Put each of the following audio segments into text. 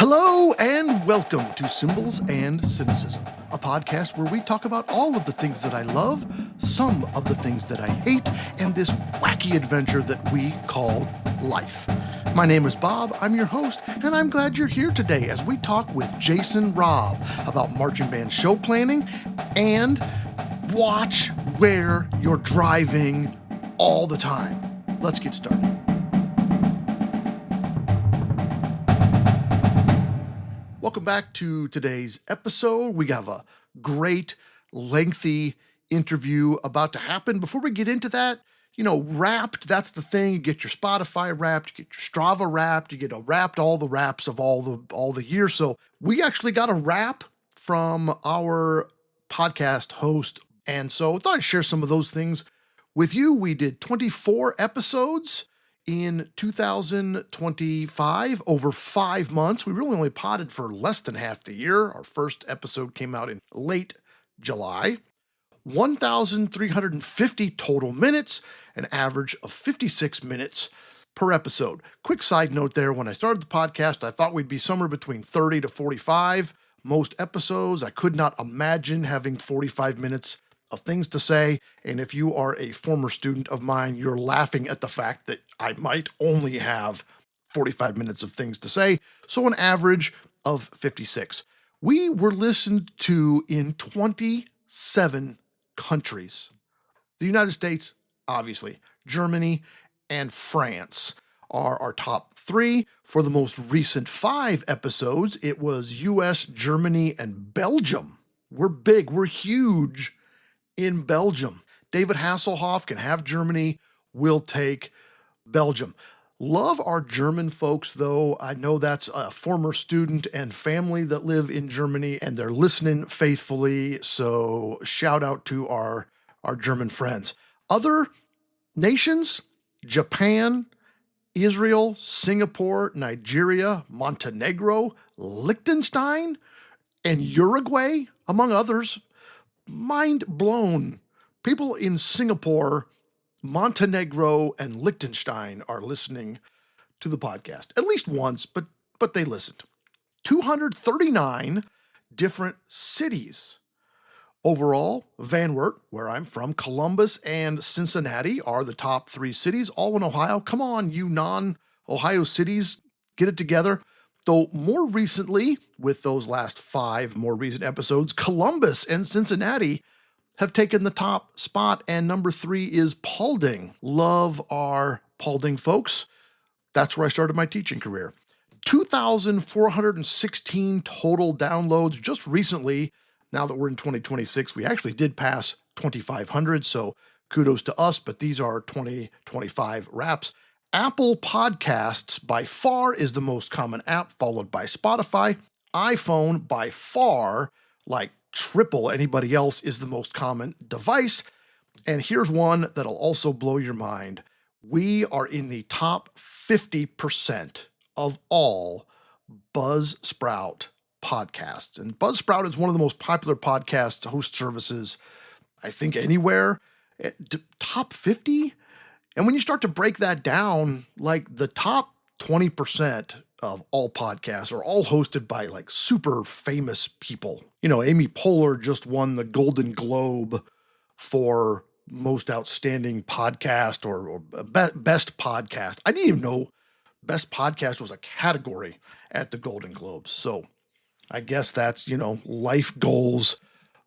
Hello and welcome to Symbols and Cynicism, a podcast where we talk about all of the things that I love, some of the things that I hate, and this wacky adventure that we call life. My name is Bob, I'm your host, and I'm glad you're here today as we talk with Jason Robb about marching band show planning and watch where you're driving all the time. Let's get started. Welcome back to today's episode. We have a great, lengthy interview about to happen. Before we get into that, Wrapped, that's the thing. You get your Spotify Wrapped, you get your Strava Wrapped, you get a Wrapped, all the wraps of all the year. So we actually got a wrap from our podcast host, and so I thought I'd share some of those things with you. We did 24 episodes in 2025, over 5 months. We really only potted for less than half the year. Our first episode came out in late July. 1,350 total minutes, an average of 56 minutes per episode. Quick side note there, when I started the podcast, I thought we'd be somewhere between 30 to 45 most episodes. I could not imagine having 45 minutes of things to say, and if you are a former student of mine, you're laughing at the fact that I might only have 45 minutes of things to say, so an average of 56. We were listened to in 27 countries. The United States, obviously, Germany, and France are our top three. For the most recent 5 episodes, it was US, Germany, and Belgium. We're big, we're huge in Belgium. David Hasselhoff can have Germany. We'll take Belgium. Love our German folks, though. I know that's a former student and family that live in Germany, and they're listening faithfully. So shout out to our German friends. Other nations, Japan, Israel, Singapore, Nigeria, Montenegro, Liechtenstein, and Uruguay, among others. Mind blown. People in Singapore, Montenegro, and Liechtenstein are listening to the podcast at least once, but they listened. 239 different cities. Overall, Van Wert, where I'm from, Columbus, and Cincinnati are the top 3 cities, all in Ohio. Come on, you non-Ohio cities, get it together. Though more recently, with those last 5 more recent episodes, Columbus and Cincinnati have taken the top spot, and number 3 is Paulding. Love our Paulding folks. That's where I started my teaching career. 2,416 total downloads just recently. Now that we're in 2026, we actually did pass 2,500, so kudos to us, but these are 2025 wraps. Apple Podcasts by far is the most common app, followed by Spotify. iPhone by far, like triple anybody else, is the most common device. And here's one that'll also blow your mind. We are in the top 50% of all Buzzsprout podcasts. And Buzzsprout is one of the most popular podcast host services, I think, anywhere. Top 50? And when you start to break that down, like the top 20% of all podcasts are all hosted by like super famous people. Amy Poehler just won the Golden Globe for most outstanding podcast or best podcast. I didn't even know best podcast was a category at the Golden Globes. So I guess that's, life goals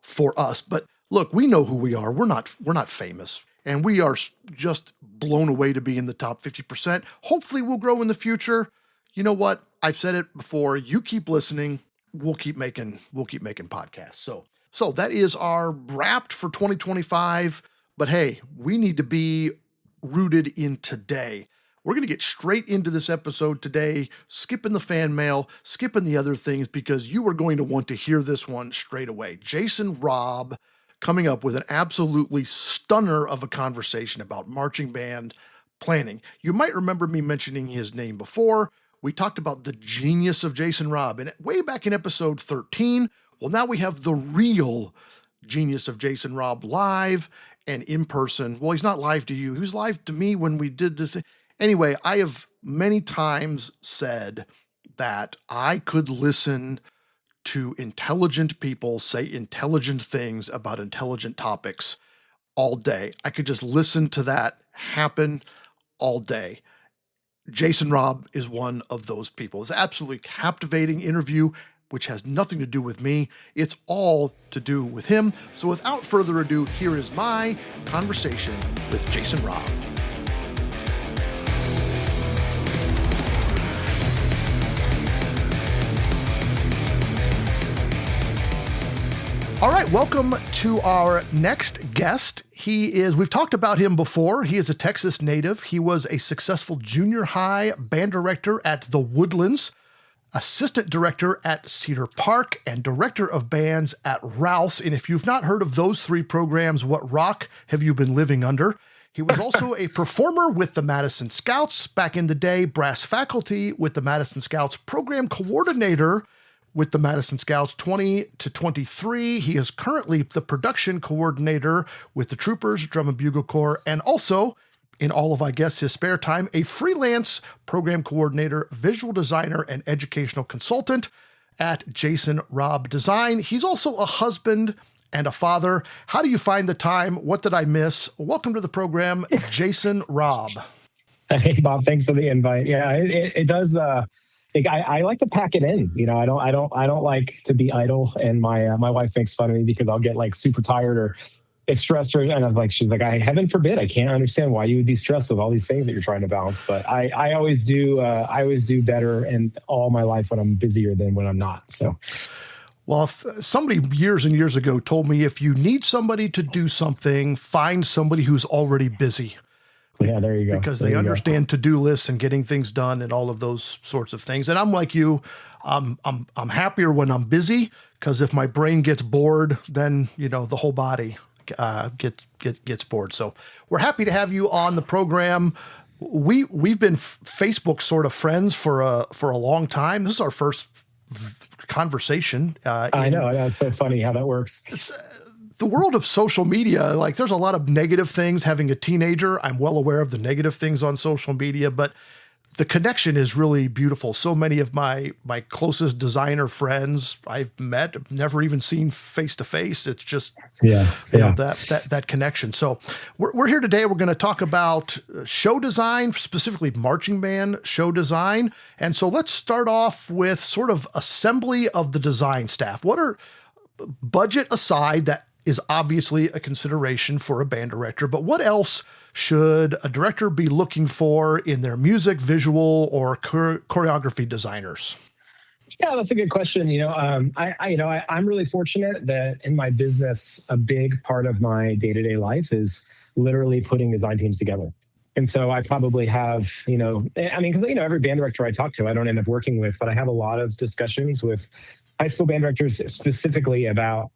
for us. But look, we know who we are. We're not famous. And we are just blown away to be in the top 50%. Hopefully we'll grow in the future. You know what? I've said it before. You keep listening. We'll keep making podcasts. So that is our wrapped for 2025. But hey, we need to be rooted in today. We're going to get straight into this episode today, skipping the fan mail, skipping the other things, because you are going to want to hear this one straight away. Jason Robb coming up with an absolutely stunner of a conversation about marching band planning. You might remember me mentioning his name before. We talked about the genius of Jason Robb, and way back in episode 13. Well, now we have the real genius of Jason Robb live and in person. Well, he's not live to you. He was live to me when we did this. Anyway, I have many times said that I could listen to intelligent people say intelligent things about intelligent topics all day. I could just listen to that happen all day. Jason Robb is one of those people. It's an absolutely captivating interview, which has nothing to do with me. It's all to do with him. So without further ado, here is my conversation with Jason Robb. All right, welcome to our next guest. We've talked about him before. He is a Texas native. He was a successful junior high band director at the Woodlands, assistant director at Cedar Park, and director of bands at Rouse. And if you've not heard of those three programs, what rock have you been living under? He was also a performer with the Madison Scouts back in the day, brass faculty with the Madison Scouts, program coordinator with the Madison Scouts 20 to 23. He is currently the production coordinator with the Troopers Drum and Bugle Corps, and also, in all of, I guess, his spare time, a freelance program coordinator, visual designer, and educational consultant at Jason Robb Design. He's also a husband and a father. How do you find the time? What did I miss? Welcome to the program, Jason Robb. Hey, Bob, thanks for the invite. Yeah, it does. I like to pack it in. I don't like to be idle. And my wife makes fun of me because I'll get like super tired or it's stressed. And she's like, heaven forbid, I can't understand why you would be stressed with all these things that you're trying to balance. But I always do. I always do better in all my life when I'm busier than when I'm not. So. Well, if somebody years and years ago told me, if you need somebody to do something, find somebody who's already busy. Yeah, there you go. Because they understand to-do lists and getting things done and all of those sorts of things. And I'm like you, I'm happier when I'm busy, because if my brain gets bored, then the whole body gets bored. So we're happy to have you on the program. We've been Facebook sort of friends for a long time. This is our first conversation. I know, that's so funny how that works. The world of social media, like there's a lot of negative things. Having a teenager, I'm well aware of the negative things on social media, but the connection is really beautiful. So many of my closest designer friends I've met, never even seen face to face. It's just that connection. So we're here today. We're going to talk about show design, specifically marching band show design. And so let's start off with sort of assembly of the design staff. What are, budget aside, that is obviously a consideration for a band director, but what else should a director be looking for in their music, visual, or choreography designers? Yeah, that's a good question. I'm really fortunate that in my business, a big part of my day-to-day life is literally putting design teams together. And so I probably have, because every band director I talk to, I don't end up working with, but I have a lot of discussions with high school band directors specifically about,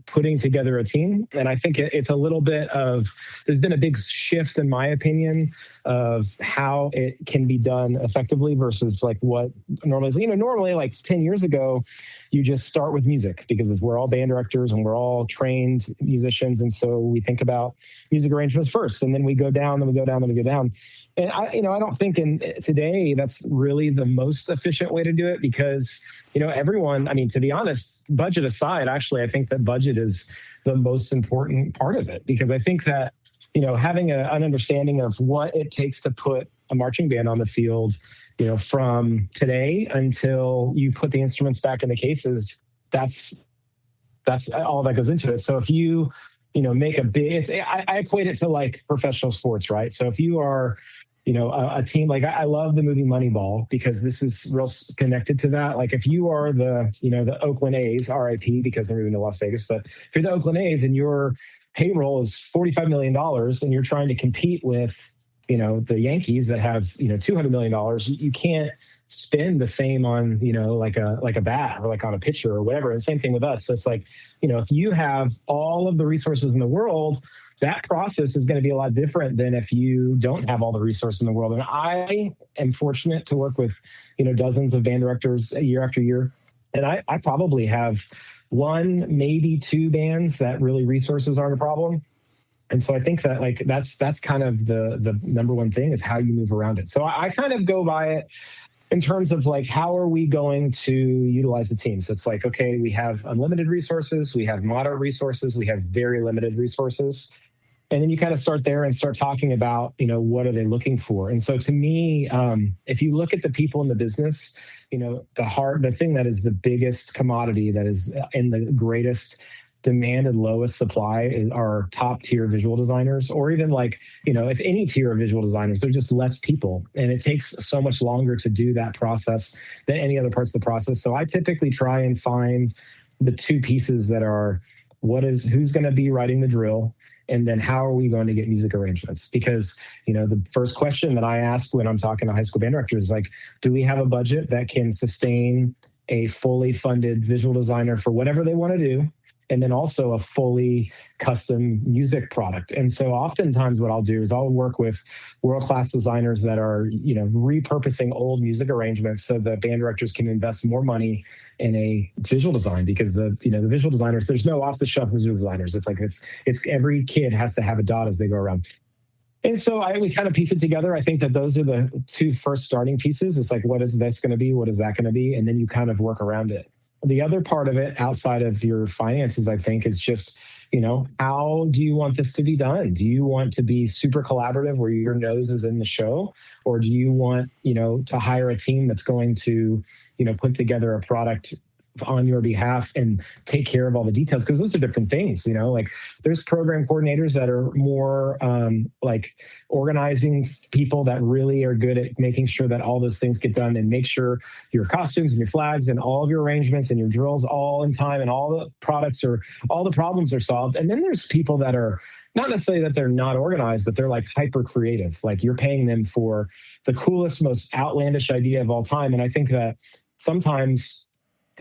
putting together a team. And I think it's a little bit of, there's been a big shift in my opinion of how it can be done effectively versus like what normally is. Normally like 10 years ago, you just start with music because we're all band directors and we're all trained musicians. And so we think about music arrangements first, and then we go down, then we go down, then we go down. And I don't think today that's really the most efficient way to do it because, everyone, to be honest, budget aside, actually, I think that budget is the most important part of it because I think that, having an understanding of what it takes to put a marching band on the field, from today until you put the instruments back in the cases, that's all that goes into it. So if you, make a big, I equate it to like professional sports, right? So if you are, a team, like I love the movie Moneyball because this is real connected to that. Like if you are the Oakland A's, RIP, because they're moving to Las Vegas, but if you're the Oakland A's and your payroll is $45 million and you're trying to compete with, the Yankees that have, $200 million, you can't spend the same on, like a bat or like on a pitcher or whatever. And same thing with us. So it's like, if you have all of the resources in the world, that process is going to be a lot different than if you don't have all the resources in the world. And I am fortunate to work with, dozens of band directors year after year. And I probably have one, maybe two bands that really resources aren't a problem. And so I think that like that's kind of the number one thing is how you move around it. So I kind of go by it in terms of like, how are we going to utilize the team? So it's like, okay, we have unlimited resources, we have moderate resources, we have very limited resources. And then you kind of start there and start talking about, what are they looking for? And so to me, if you look at the people in the business, the thing that is the biggest commodity that is in the greatest demand and lowest supply are top tier visual designers, or even like, if any tier of visual designers, they're just less people. And it takes so much longer to do that process than any other parts of the process. So I typically try and find the two pieces that are, who's going to be writing the drill, and then how are we going to get music arrangements? Because, the first question that I ask when I'm talking to high school band directors is like, do we have a budget that can sustain a fully funded visual designer for whatever they want to do? And then also a fully custom music product. And so oftentimes what I'll do is I'll work with world-class designers that are, repurposing old music arrangements so that band directors can invest more money in a visual design, because the visual designers, there's no off-the-shelf visual designers. It's like, it's every kid has to have a dot as they go around. And so we kind of piece it together. I think that those are the two first starting pieces. It's like, what is this going to be? What is that going to be? And then you kind of work around it. The other part of it outside of your finances, I think, is just, how do you want this to be done? Do you want to be super collaborative where your nose is in the show? Or do you want, to hire a team that's going to, put together a product on your behalf and take care of all the details? Because those are different things, like there's program coordinators that are more like organizing people that really are good at making sure that all those things get done and make sure your costumes and your flags and all of your arrangements and your drills all in time and all the problems are solved. And then there's people that are not necessarily that they're not organized, but they're like hyper creative. Like you're paying them for the coolest, most outlandish idea of all time. And I think that sometimes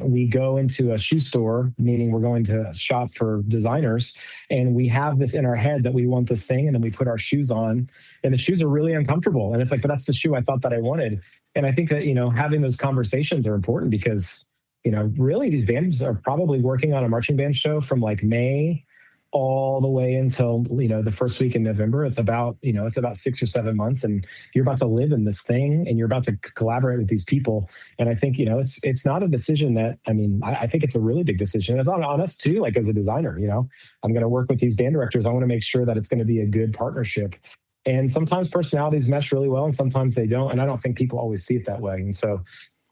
we go into a shoe store, meaning we're going to shop for designers, and we have this in our head that we want this thing, and then we put our shoes on, and the shoes are really uncomfortable. And it's like, but that's the shoe I thought that I wanted. And I think that, having those conversations are important because, really these bands are probably working on a marching band show from like May all the way until, the first week in November. It's about 6 or 7 months, and you're about to live in this thing and you're about to collaborate with these people. And I think, it's not a decision that, I think it's a really big decision. It's on us too, like as a designer, I'm going to work with these band directors. I want to make sure that it's going to be a good partnership. And sometimes personalities mesh really well and sometimes they don't. And I don't think people always see it that way. And so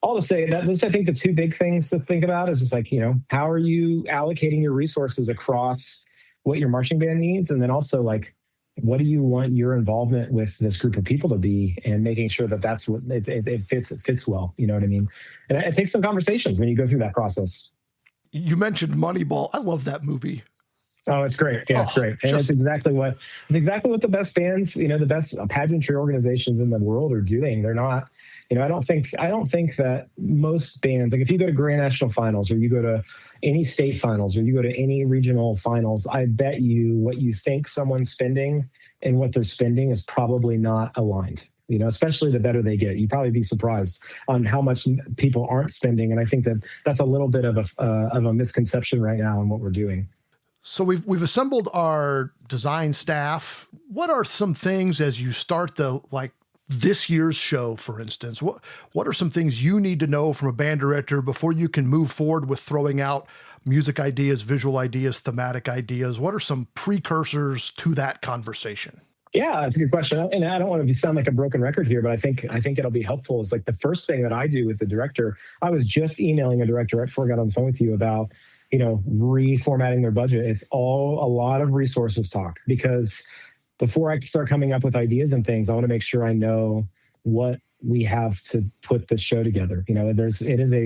all to say that those, I think the two big things to think about is just like, how are you allocating your resources across what your marching band needs, and then also like, what do you want your involvement with this group of people to be, and making sure that that's what it fits well. You know what I mean? And it takes some conversations when you go through that process. You mentioned Moneyball. I love that movie. Oh, it's great. Yeah, it's great. And it's exactly what the best bands, the best pageantry organizations in the world are doing. They're not, I don't think that most bands, like if you go to Grand National finals or you go to any state finals or you go to any regional finals, I bet you what you think someone's spending and what they're spending is probably not aligned. Especially the better they get. You'd probably be surprised on how much people aren't spending. And I think that that's a little bit of a misconception right now in what we're doing. So we've assembled our design staff. What are some things as you start this year's show, for instance? What are some things you need to know from a band director before you can move forward with throwing out music ideas, visual ideas, thematic ideas? What are some precursors to that conversation? Yeah, that's a good question. And I don't want to sound like a broken record here, but I think it'll be helpful. Is like the first thing that I do with the director. I was just emailing a director right before I got on the phone with you about, reformatting their budget. It's all a lot of resources talk, because before I start coming up with ideas and things, I want to make sure I know what we have to put this show together. It is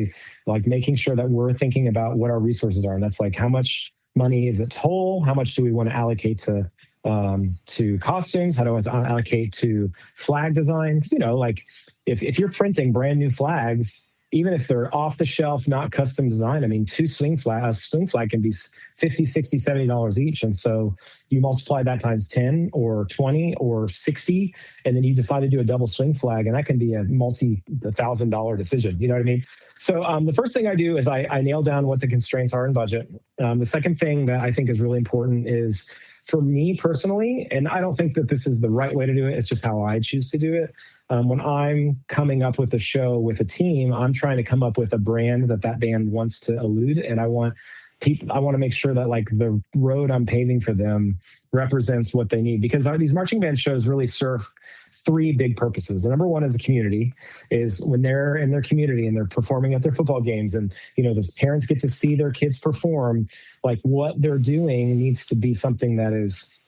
making sure that we're thinking about what our resources are. And that's like, how much money is it total? How much do we want to allocate to costumes? How do I allocate to flag design? Because, if you're printing brand new flags, even if they're off the shelf, not custom design, a swing flag can be $50, $60, $70 each. And so you multiply that times 10 or 20 or 60, and then you decide to do a double swing flag, and that can be a $1,000 decision. You know what I mean? So the first thing I do is I nail down what the constraints are in budget. The second thing that I think is really important is, for me personally, and I don't think that this is the right way to do it, it's just how I choose to do it. When I'm coming up with a show with a team, I'm trying to come up with a brand that band wants to elude, and I want to make sure that like the road I'm paving for them represents what they need, because these marching band shows really serve three big purposes. The number one is the community, is when they're in their community and they're performing at their football games, and the parents get to see their kids perform, like what they're doing needs to be something that is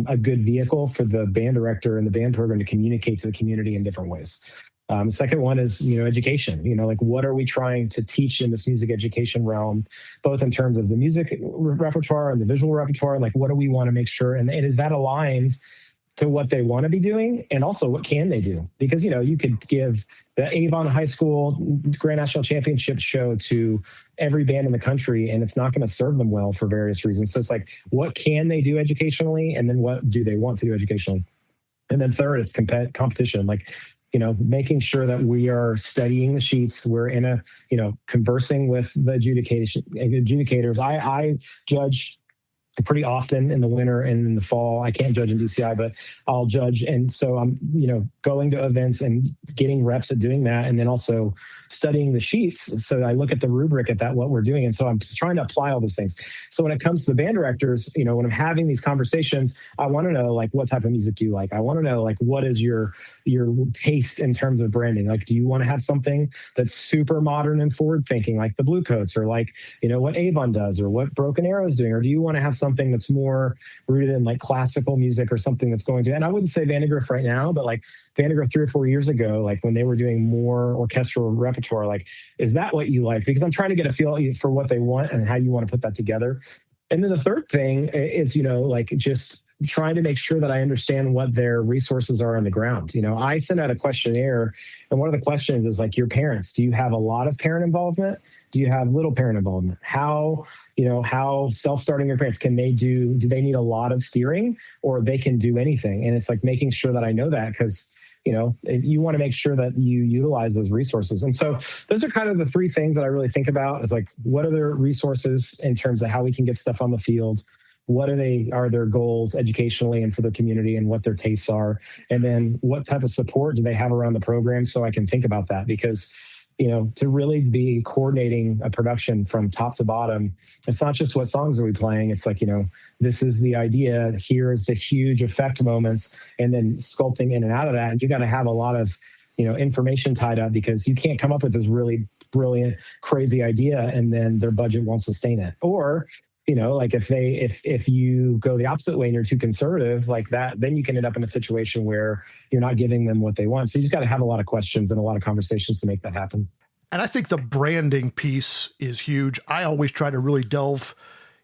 a good vehicle for the band director and the band program to communicate to the community in different ways. The second one is, education. Like what are we trying to teach in this music education realm, both in terms of the music repertoire and the visual repertoire? Like what do we want to make sure, and is that aligned to what they want to be doing, and also what can they do? Because you could give the Avon High School Grand National Championship show to every band in the country, and it's not going to serve them well for various reasons. So it's like, what can they do educationally, and then what do they want to do educationally? And then third, it's competition. Like making sure that we are studying the sheets. We're in a conversing with the adjudicators. I judge pretty often in the winter and in the fall. I can't judge in DCI, but I'll judge. And so I'm, going to events and getting reps at doing that. And then also studying the sheets. So I look at the rubric at what we're doing. And so I'm just trying to apply all those things. So when it comes to the band directors, when I'm having these conversations, I want to know like, what type of music do you like? I want to know like, what is your taste in terms of branding? Like, do you want to have something that's super modern and forward thinking, like the Blue Coats, or like, what Avon does, or what Broken Arrow is doing? Or do you want to have something that's more rooted in like classical music, or something that's going to, and I wouldn't say Vandegrift right now, but like Vandegrift 3 or 4 years ago, like when they were doing more orchestral repertoire, like, is that what you like? Because I'm trying to get a feel for what they want and how you want to put that together. And then the third thing is, like just trying to make sure that I understand what their resources are on the ground. I sent out a questionnaire, and one of the questions is like, your parents, do you have a lot of parent involvement? Do you have little parent involvement? How self-starting your parents, do they need a lot of steering, or they can do anything? And it's like making sure that I know that, because you want to make sure that you utilize those resources. And so those are kind of the three things that I really think about, is like, what are their resources in terms of how we can get stuff on the field? What are their goals educationally and for the community, and what their tastes are? And then what type of support do they have around the program, so I can think about that? Because to really be coordinating a production from top to bottom, it's not just what songs are we playing. It's like, this is the idea. Here's the huge effect moments, and then sculpting in and out of that. And you got to have a lot of, information tied up, because you can't come up with this really brilliant, crazy idea and then their budget won't sustain it. Or, like if you go the opposite way and you're too conservative like that, then you can end up in a situation where you're not giving them what they want. So you just got to have a lot of questions and a lot of conversations to make that happen. And I think the branding piece is huge. I always try to really delve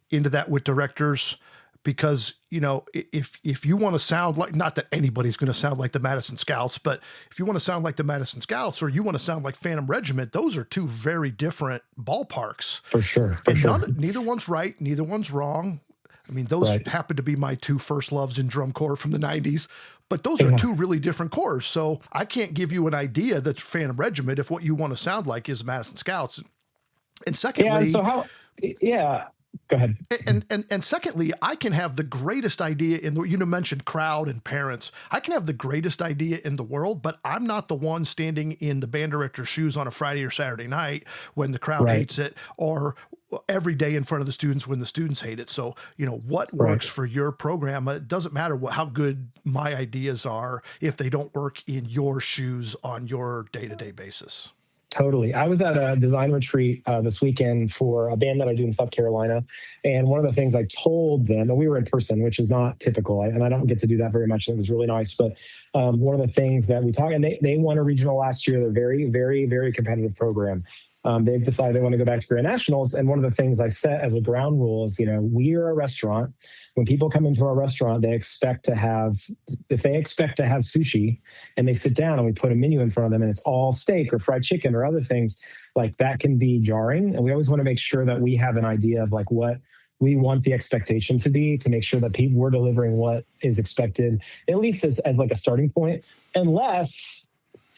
into that with directors, because, if you want to sound like, not that anybody's going to sound like the Madison Scouts, but if you want to sound like the Madison Scouts, or you want to sound like Phantom Regiment, those are two very different ballparks. For sure. Neither one's right. Neither one's wrong. I mean, those happen to be my two first loves in drum corps from the 90s, but those are two really different corps. So I can't give you an idea that's Phantom Regiment if what you want to sound like is Madison Scouts. And secondly, go ahead. And secondly, I can have the greatest idea mentioned crowd and parents. I can have the greatest idea in the world, but I'm not the one standing in the band director's shoes on a Friday or Saturday night when the crowd hates it, or every day in front of the students when the students hate it. So, what works for your program? It doesn't matter how good my ideas are if they don't work in your shoes on your day-to-day basis. Totally. I was at a design retreat this weekend for a band that I do in South Carolina. And one of the things I told them, and we were in person, which is not typical, and I don't get to do that very much. And it was really nice. But one of the things that we talked, and they won a regional last year. They're very, very, very competitive program. They've decided they want to go back to Grand Nationals. And one of the things I set as a ground rule is, we are a restaurant. When people come into our restaurant, if they expect to have sushi and they sit down and we put a menu in front of them and it's all steak or fried chicken or other things, like that can be jarring. And we always want to make sure that we have an idea of like what we want the expectation to be, to make sure that we're delivering what is expected, at least as like a starting point, unless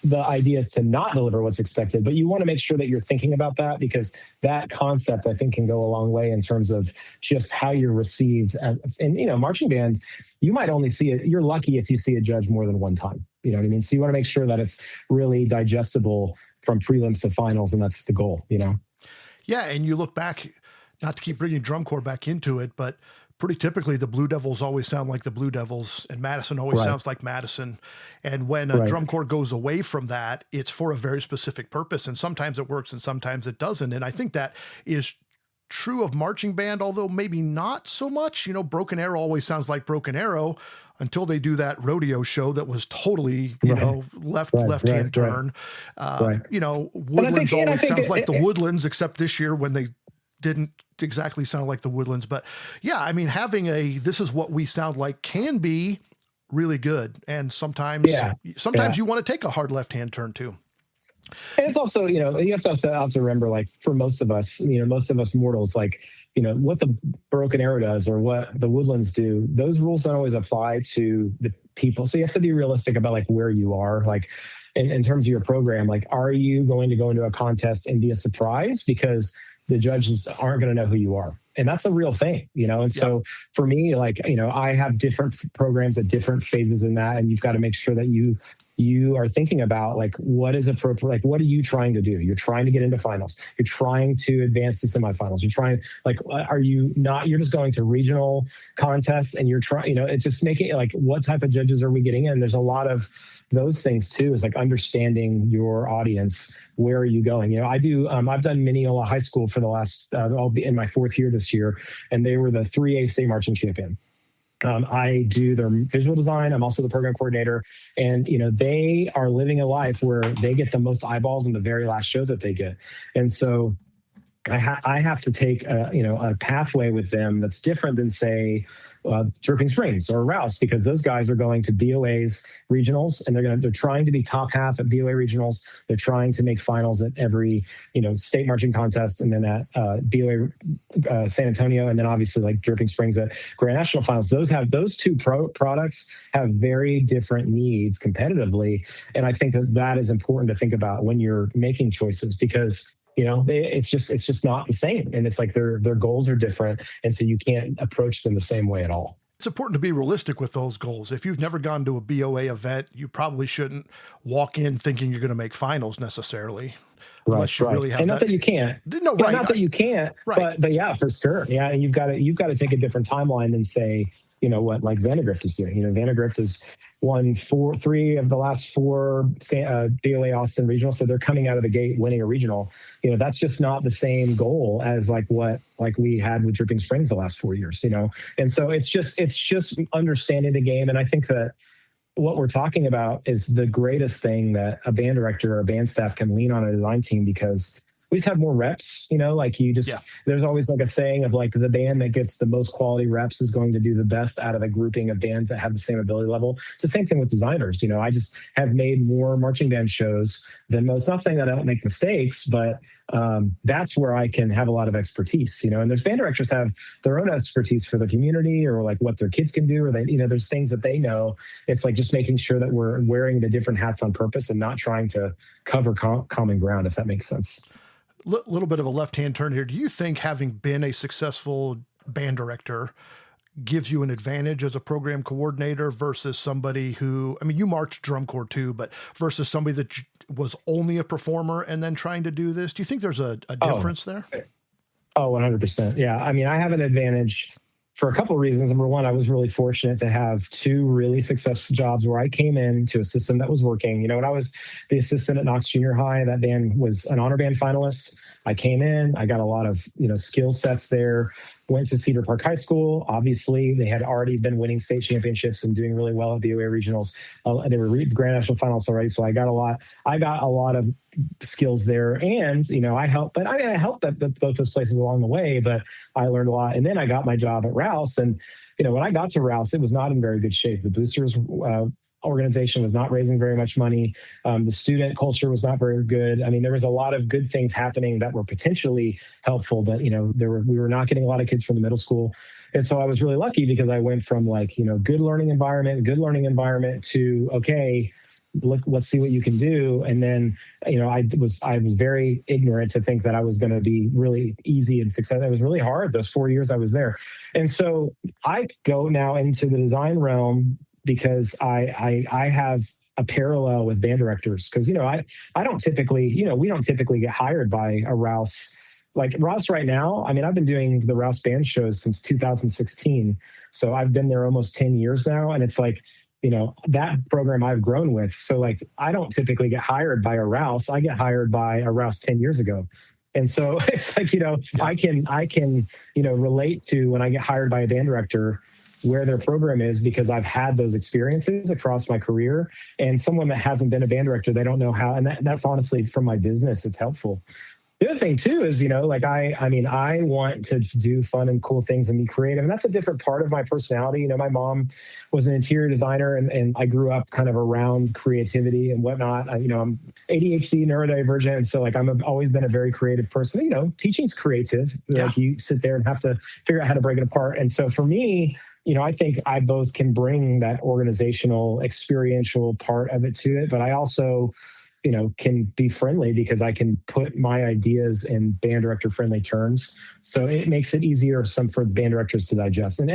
the idea is to not deliver what's expected, but you want to make sure that you're thinking about that, because that concept, I think, can go a long way in terms of just how you're received. And marching band, you might only see it. You're lucky if you see a judge more than one time. You know what I mean? So you want to make sure that it's really digestible from prelims to finals, and that's the goal. Yeah, and you look back, not to keep bringing drum corps back into it, but pretty typically the Blue Devils always sound like the Blue Devils, and Madison always sounds like Madison. And when a drum corps goes away from that, it's for a very specific purpose. And sometimes it works and sometimes it doesn't. And I think that is true of marching band, although maybe not so much. Broken Arrow always sounds like Broken Arrow until they do that rodeo show that was totally, left-hand turn. Woodlands always sounds like the Woodlands, except this year when they didn't exactly sound like the Woodlands. But yeah, I mean, having this is what we sound like can be really good. And sometimes you want to take a hard left-hand turn too. And it's also, you have to remember, like, for most of us mortals, like, what the Broken Arrow does or what the Woodlands do, those rules don't always apply to the people. So you have to be realistic about, like, where you are, like, in terms of your program. Like, are you going to go into a contest and be a surprise because the judges aren't going to know who you are? And that's a real thing, And so for me, like, I have different programs at different phases in that. And you've got to make sure that you are thinking about, like, what is appropriate, like, what are you trying to do? You're trying to get into finals. You're trying to advance to semifinals. You're trying, like, you're just going to regional contests and you're trying, it's just making it like, what type of judges are we getting in? There's a lot of those things too, is like understanding your audience. Where are you going? I've done Mineola High School for the last, I'll be in my 4th year this year, and they were the 3A state marching champion. I do their visual design. I'm also the program coordinator, and they are living a life where they get the most eyeballs in the very last show that they get, and so I have to take a pathway with them that's different than, say, Dripping Springs or Rouse, because those guys are going to BOA's regionals, and they're trying to be top half at BOA regionals. They're trying to make finals at every state marching contest, and then at BOA San Antonio, and then obviously like Dripping Springs at Grand National finals. Those two products have very different needs competitively, and I think that is important to think about when you're making choices, because it's just not the same. And it's like their goals are different. And so you can't approach them the same way at all. It's important to be realistic with those goals. If you've never gone to a BOA event, you probably shouldn't walk in thinking you're going to make finals necessarily. Unless you really have and not that you can't. No, right. Not that you can't, but yeah, for sure. Yeah. And you've got to take a different timeline than, say, what like Vandegrift is doing. Vandegrift has won 3 of the last 4 BOA Austin regionals, so they're coming out of the gate winning a regional. That's just not the same goal as like what we had with Dripping Springs the last 4 years. And so it's just understanding the game. And I think that what we're talking about is the greatest thing that a band director or a band staff can lean on a design team, because we just have more reps, there's always like a saying of like, the band that gets the most quality reps is going to do the best out of a grouping of bands that have the same ability level. It's the same thing with designers. I just have made more marching band shows than most. Not saying that I don't make mistakes, but that's where I can have a lot of expertise, and there's band directors have their own expertise for the community, or like what their kids can do, or there's things that they know. It's like just making sure that we're wearing the different hats on purpose and not trying to cover common ground, if that makes sense. Little bit of a left-hand turn here. Do you think having been a successful band director gives you an advantage as a program coordinator versus somebody who, you marched drum corps too, but versus somebody that was only a performer and then trying to do this? Do you think there's a difference there? Oh, 100%. Yeah. I have an advantage for a couple of reasons. Number one, I was really fortunate to have 2 really successful jobs where I came into a system that was working. When I was the assistant at Knox Junior High, that band was an honor band finalist. I came in, I got a lot of, skill sets there. Went to Cedar Park High School. Obviously, they had already been winning state championships and doing really well at BOA regionals. They were Grand National finals already, so I got a lot of skills there. And I helped at both those places along the way. But I learned a lot. And then I got my job at Rouse, and when I got to Rouse, it was not in very good shape. The boosters organization was not raising very much money. The student culture was not very good. There was a lot of good things happening that were potentially helpful, but we were not getting a lot of kids from the middle school. And so I was really lucky, because I went from good learning environment to, okay, look, let's see what you can do. And then, I was very ignorant to think that I was going to be really easy and successful. It was really hard those 4 years I was there. And so I go now into the design realm because I have a parallel with band directors, because I don't typically, we don't typically get hired by a Rouse. Like Rouse right now, I mean, I've been doing the Rouse band shows since 2016. So I've been there almost 10 years now. And it's like, that program I've grown with. So like, I don't typically get hired by a Rouse. I get hired by a Rouse 10 years ago. And so it's like, I can, relate to when I get hired by a band director where their program is, because I've had those experiences across my career. And someone that hasn't been a band director, they don't know how. And that's honestly, from my business, it's helpful. The other thing too is, like I want to do fun and cool things and be creative. And that's a different part of my personality. My mom was an interior designer, and I grew up kind of around creativity and whatnot. I'm ADHD, neurodivergent. And so like, I've always been a very creative person. Teaching's creative. Yeah. Like you sit there and have to figure out how to break it apart. And so for me, I think I both can bring that organizational, experiential part of it to it, but I also, can be friendly because I can put my ideas in band director friendly terms. So it makes it easier for band directors to digest. And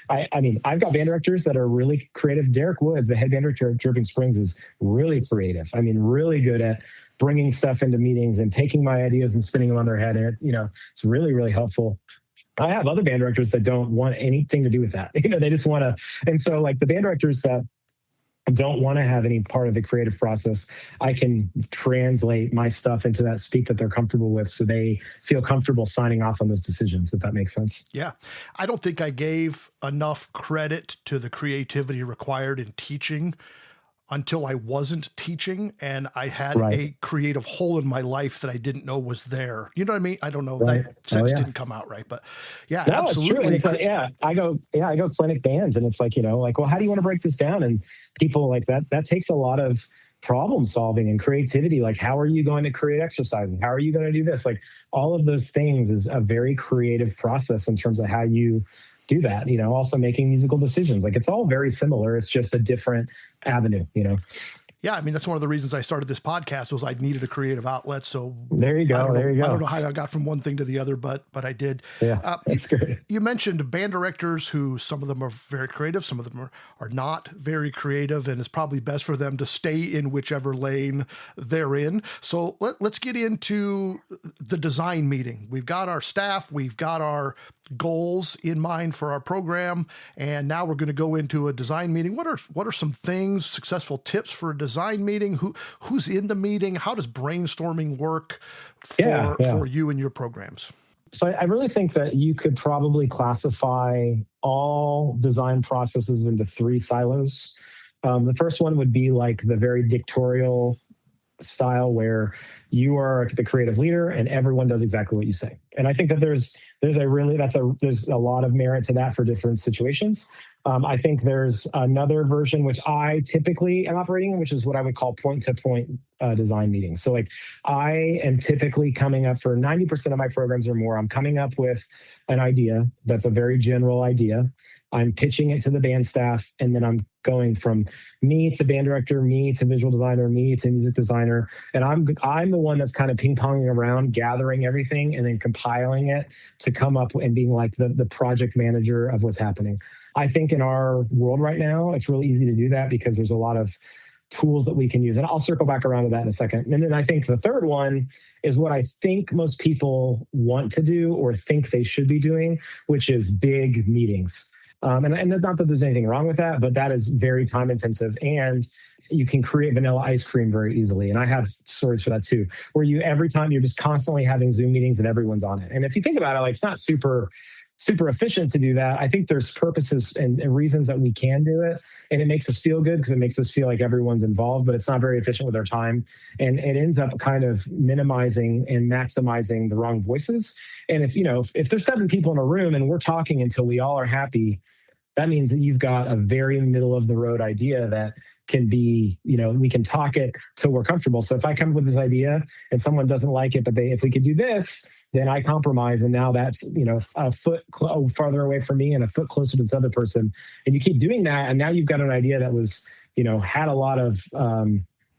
I've got band directors that are really creative. Derek Woods, the head band director of Dripping Springs, is really creative. Really good at bringing stuff into meetings and taking my ideas and spinning them on their head. And it's really, really helpful. I have other band directors that don't want anything to do with that. They just want to. And so like the band directors that don't want to have any part of the creative process, I can translate my stuff into that speak that they're comfortable with, so they feel comfortable signing off on those decisions, if that makes sense. Yeah. I don't think I gave enough credit to the creativity required in teaching until I wasn't teaching, and I had a creative hole in my life that I didn't know was there. You know what I mean? I don't know. Right. That sentence didn't come out right, but yeah, no, absolutely. It's true. And it's like, I go clinic bands, and it's like, well, how do you want to break this down? And people like that takes a lot of problem solving and creativity. Like, how are you going to create exercising? How are you going to do this? Like, all of those things is a very creative process in terms of how you do that, also making musical decisions. Like, it's all very similar. It's just a different avenue, Yeah, that's one of the reasons I started this podcast, was I needed a creative outlet. So there you go. I don't know how I got from one thing to the other, but I did. Yeah, that's good. You mentioned band directors who, some of them are very creative, some of them are not very creative, and it's probably best for them to stay in whichever lane they're in. So let's get into the design meeting. We've got our staff, we've got our goals in mind for our program, and now we're going to go into a design meeting. What are some things, successful tips for a design meeting? Who's in the meeting? How does brainstorming work for you and your programs? So I really think that you could probably classify all design processes into 3 silos. The first one would be like the very dictatorial style, where you are the creative leader and everyone does exactly what you say. And I think that there's a lot of merit to that for different situations. I think there's another version, which I typically am operating in, which is what I would call point-to-point design meetings. So like, I am typically coming up for 90% of my programs or more. I'm coming up with an idea that's a very general idea. I'm pitching it to the band staff, and then I'm going from me to band director, me to visual designer, me to music designer. And I'm the one that's kind of ping-ponging around, gathering everything and then compiling it to come up and being like the project manager of what's happening. I think in our world right now, it's really easy to do that because there's a lot of tools that we can use. And I'll circle back around to that in a second. And then I think the third one is what I think most people want to do or think they should be doing, which is big meetings. And not that there's anything wrong with that, but that is very time intensive, and you can create vanilla ice cream very easily. And I have stories for that too, where every time you're just constantly having Zoom meetings and everyone's on it. And if you think about it, like, it's not super efficient to do that. I think there's purposes and reasons that we can do it. And it makes us feel good because it makes us feel like everyone's involved, but it's not very efficient with our time. And it ends up kind of minimizing and maximizing the wrong voices. And if there's 7 people in a room and we're talking until we all are happy, that means that you've got a very middle of the road idea that can be, we can talk it till we're comfortable. So if I come up with this idea and someone doesn't like it, but if we could do this, then I compromise. And now that's, a foot farther away from me and a foot closer to this other person. And you keep doing that. And now you've got an idea that was had a lot of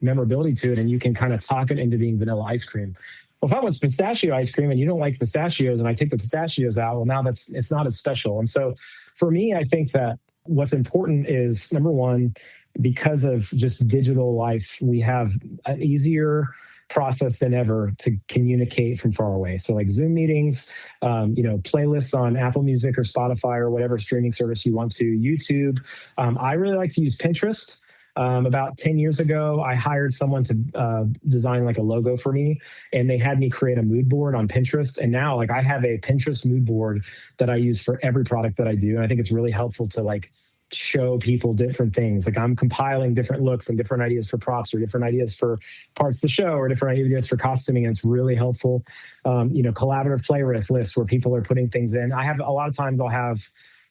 memorability to it, and you can kind of talk it into being vanilla ice cream. Well, if I want pistachio ice cream and you don't like pistachios and I take the pistachios out, well, now it's not as special. And so for me, I think that what's important is, number one, because of just digital life, we have an easier process than ever to communicate from far away. So like Zoom meetings, playlists on Apple Music or Spotify or whatever streaming service you want to, YouTube. I really like to use Pinterest. About 10 years ago, I hired someone to design like a logo for me, and they had me create a mood board on Pinterest. And now like I have a Pinterest mood board that I use for every product that I do. And I think it's really helpful to like show people different things. Like I'm compiling different looks and different ideas for props or different ideas for parts of the show or different ideas for costuming. And it's really helpful. Collaborative playlist lists where people are putting things in. I have a lot of times I'll have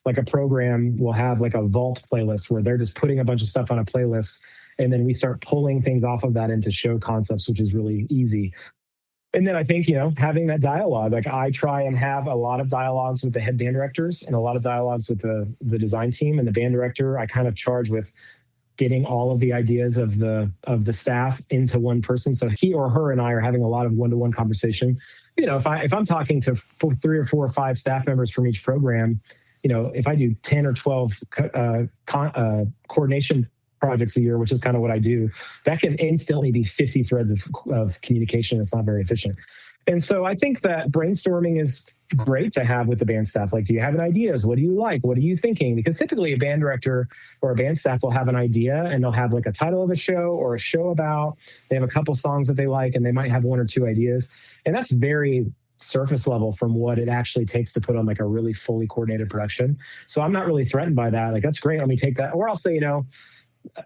like a program will have like a vault playlist where they're just putting a bunch of stuff on a playlist. And then we start pulling things off of that into show concepts, which is really easy. And then I think, having that dialogue, like I try and have a lot of dialogues with the head band directors and a lot of dialogues with the design team and the band director. I kind of charge with getting all of the ideas of the staff into one person. So he or her and I are having a lot of one-to-one conversation. If I'm talking to 3 or 4 or 5 staff members from each program, if I do 10 or 12 coordination projects a year, which is kind of what I do, that can instantly be 50 threads of communication. It's not very efficient. And so I think that brainstorming is great to have with the band staff. Like, do you have any ideas? What do you like? What are you thinking? Because typically a band director or a band staff will have an idea and they'll have like a title of a show or a show about, they have a couple songs that they like, and they might have 1 or 2 ideas. And that's very surface level from what it actually takes to put on like a really fully coordinated production. So I'm not really threatened by that. Like, that's great. Let me take that. Or I'll say,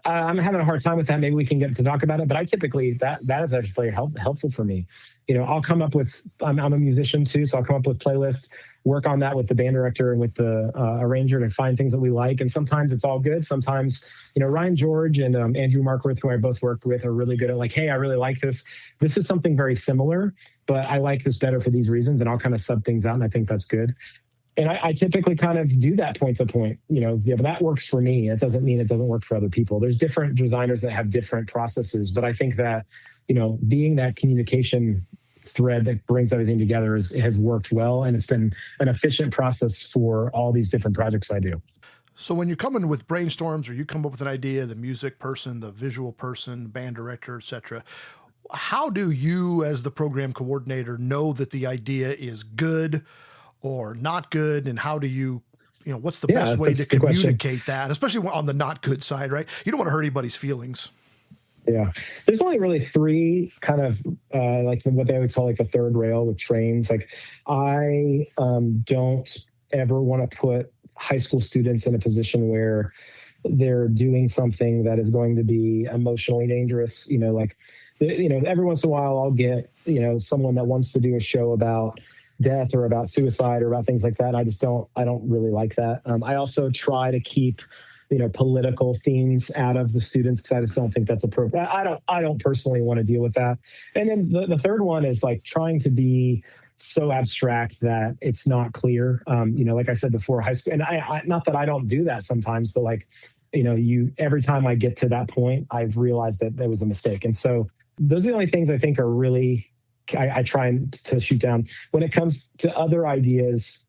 I'm having a hard time with that. Maybe we can get to talk about it. But I typically, that is actually helpful for me. I'll come up with, I'm a musician too. So I'll come up with playlists, work on that with the band director and with the arranger to find things that we like. And sometimes it's all good. Sometimes, Ryan George and Andrew Markworth, who I both worked with, are really good at like, hey, I really like this. This is something very similar, but I like this better for these reasons. And I'll kind of sub things out. And I think that's good. And I typically kind of do that point to point, but that works for me. It doesn't mean it doesn't work for other people. There's different designers that have different processes, but I think that, being that communication thread that brings everything together has worked well. And it's been an efficient process for all these different projects I do. So when you come in with brainstorms or you come up with an idea, the music person, the visual person, band director, et cetera, how do you as the program coordinator know that the idea is good or not good, and how do you, what's the best way to communicate that, especially on the not good side, right? You don't want to hurt anybody's feelings. Yeah. There's only really 3 kind of like what they would call like the third rail with trains. Like I don't ever want to put high school students in a position where they're doing something that is going to be emotionally dangerous. Every once in a while I'll get, someone that wants to do a show about death or about suicide or about things like that. I don't really like that. I also try to keep, political themes out of the students because I just don't think that's appropriate. I don't personally want to deal with that. And then the third one is like trying to be so abstract that it's not clear. Like I said before, high school, and I not that I don't do that sometimes, but like, every time I get to that point, I've realized that there was a mistake. And so those are the only things I think are really, I try to shoot down. When it comes to other ideas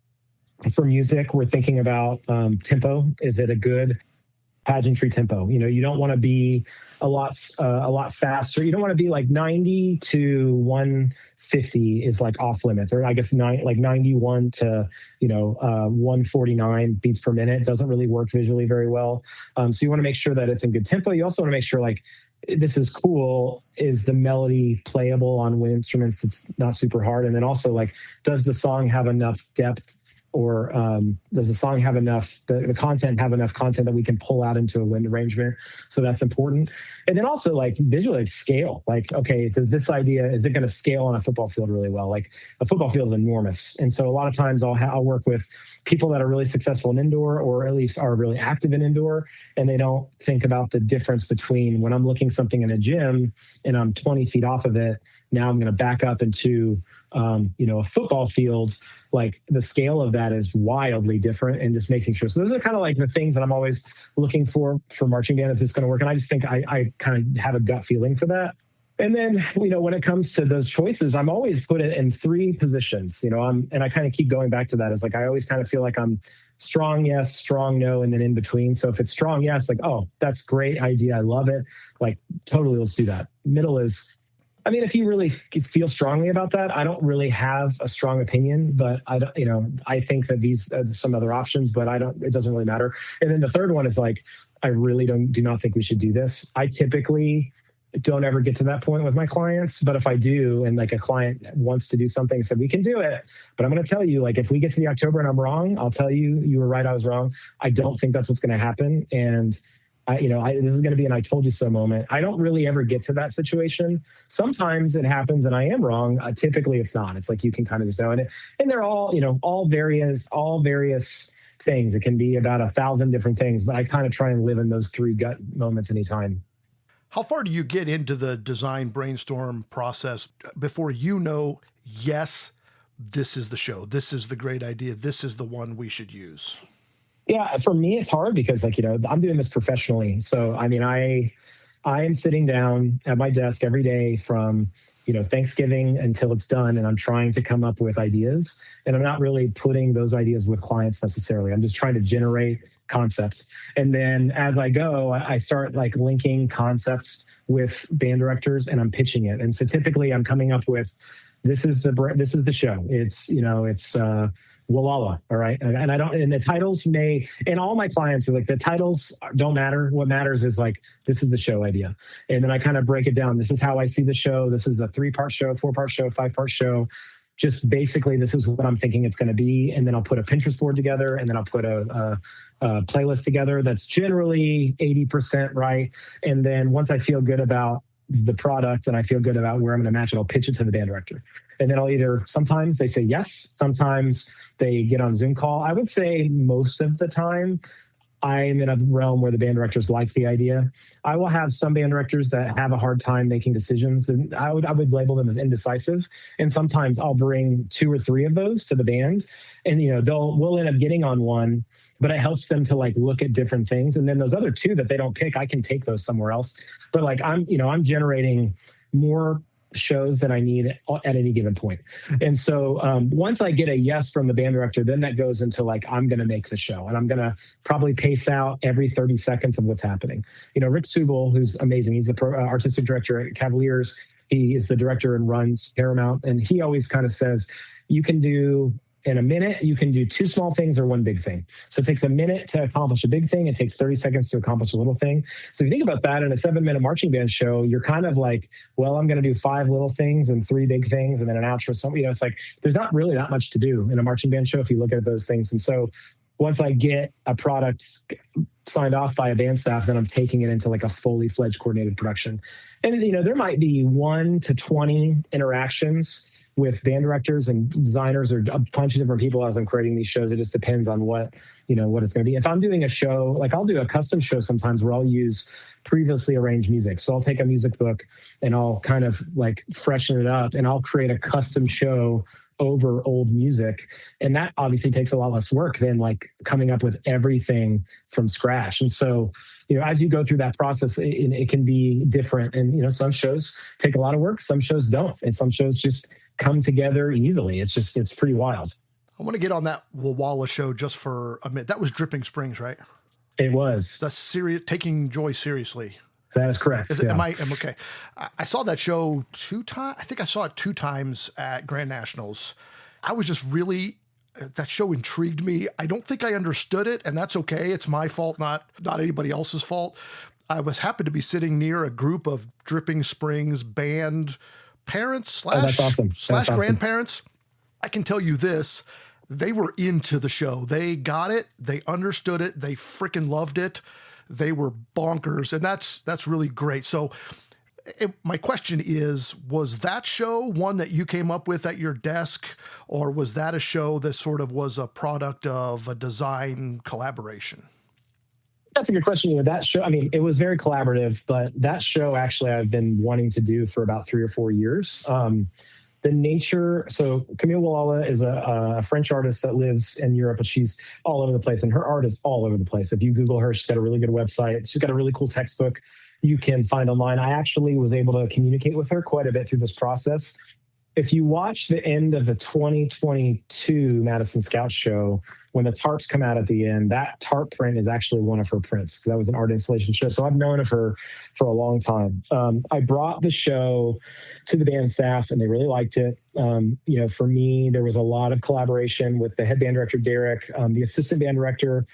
for music, we're thinking about tempo. Is it a good pageantry tempo? You don't want to be a lot faster. You don't want to be like 90 to 150 is like off limits, or I guess 91 to 149 beats per minute doesn't really work visually very well. So you want to make sure that it's in good tempo. You also want to make sure like this is cool. Is the melody playable on wind instruments? It's not super hard. And then also like, does the song have enough depth, or does the song have enough, the content have enough content that we can pull out into a wind arrangement? So that's important. And then also like visually scale, like, okay, does this idea, is it going to scale on a football field really well? Like a football field is enormous. And so a lot of times I'll work with people that are really successful in indoor, or at least are really active in indoor. And they don't think about the difference between when I'm looking something in a gym and I'm 20 feet off of it. Now I'm going to back up into, a football field. Like the scale of that is wildly different, and just making sure. So those are kind of like the things that I'm always looking for marching band. Is this going to work? And I just think I kind of have a gut feeling for that. And then, when it comes to those choices, I'm always put it in three positions, and I kind of keep going back to that. It's like, I always kind of feel like I'm strong yes, strong no, and then in between. So if it's strong yes, like, oh, that's great idea, I love it. Like, totally, let's do that. Middle is, if you really feel strongly about that, I don't really have a strong opinion, but I don't, I think that these are some other options, but it doesn't really matter. And then the third one is like, I really do not think we should do this. I typically don't ever get to that point with my clients. But if I do, and like a client wants to do something, said we can do it, but I'm going to tell you, like, if we get to the October and I'm wrong, I'll tell you, you were right, I was wrong. I don't think that's what's going to happen. And this is going to be an I told you so moment. I don't really ever get to that situation. Sometimes it happens and I am wrong. Typically it's not. It's like, you can kind of just know it. And they're all, all various things. It can be about 1,000 different things, but I kind of try and live in those three gut moments anytime. How far do you get into the design brainstorm process before yes, this is the show, this is the great idea, this is the one we should use? Yeah, for me, it's hard because, like, I'm doing this professionally. So, I am sitting down at my desk every day from, Thanksgiving until it's done. And I'm trying to come up with ideas. And I'm not really putting those ideas with clients necessarily. I'm just trying to generate concepts. And then as I go, I start like linking concepts with band directors and I'm pitching it. And so typically I'm coming up with, this is the show. It's, Walala. All right. And the titles and all my clients are like, the titles don't matter. What matters is like, this is the show idea. And then I kind of break it down. This is how I see the show. This is a 3-part show, 4-part show, 5-part show. Just basically, this is what I'm thinking it's going to be. And then I'll put a Pinterest board together, and then I'll put a playlist together that's generally 80% right. And then once I feel good about the product and I feel good about where I'm going to match it, I'll pitch it to the band director. And then sometimes they say yes, sometimes they get on Zoom call. I would say most of the time, I'm in a realm where the band directors like the idea. I will have some band directors that have a hard time making decisions, and I would label them as indecisive. And sometimes I'll bring 2 or 3 of those to the band, and we'll end up getting on one, but it helps them to like look at different things. And then those other 2 that they don't pick, I can take those somewhere else. But like I'm generating more shows that I need at any given point. And so once I get a yes from the band director, then that goes into like, I'm going to make the show, and I'm going to probably pace out every 30 seconds of what's happening. Rick Bugle, who's amazing. He's the artistic director at Cavaliers. He is the director and runs Paramount. And he always kind of says, you can do in a minute, you can do 2 small things or 1 big thing. So it takes a minute to accomplish a big thing. It takes 30 seconds to accomplish a little thing. So if you think about that in a 7-minute marching band show, you're kind of like, well, I'm going to do 5 little things and 3 big things and then an outro. Something, it's like, there's not really that much to do in a marching band show if you look at those things. And so once I get a product signed off by a band staff, then I'm taking it into like a fully fledged coordinated production. And, there might be 1 to 20 interactions with band directors and designers or a bunch of different people as I'm creating these shows. It just depends on what it's going to be. If I'm doing a show, like I'll do a custom show sometimes where I'll use previously arranged music. So I'll take a music book and I'll kind of like freshen it up, and I'll create a custom show over old music. And that obviously takes a lot less work than like coming up with everything from scratch. And so, as you go through that process, it can be different. And, some shows take a lot of work, some shows don't. And some shows just come together easily. It's pretty wild. I want to get on that Wawala show just for a minute. That was Dripping Springs, right? It was. That's serious, taking joy seriously. That is correct. Am okay? I saw that show 2 times. I think I saw it 2 times at Grand Nationals. I was just really, that show intrigued me. I don't think I understood it, and that's okay. It's my fault, not anybody else's fault. I was happy to be sitting near a group of Dripping Springs band parents that's awesome. slash grandparents. I can tell you this. They were into the show. They got it. They understood it. They freaking loved it. They were bonkers. And that's really great. So my question is, was that show one that you came up with at your desk, or was that a show that sort of was a product of a design collaboration? That's a good question. That show, it was very collaborative, but that show actually I've been wanting to do for about 3 or 4 years. the nature. So Camille Wallala is a French artist that lives in Europe, but she's all over the place, and her art is all over the place. If you Google her, she's got a really good website. She's got a really cool textbook you can find online. I actually was able to communicate with her quite a bit through this process. If you watch the end of the 2022 Madison Scout show, when the tarps come out at the end, that tarp print is actually one of her prints. That was an art installation show. So I've known of her for a long time. I brought the show to the band staff and they really liked it. For me, there was a lot of collaboration with the head band director, Derek, the assistant band director,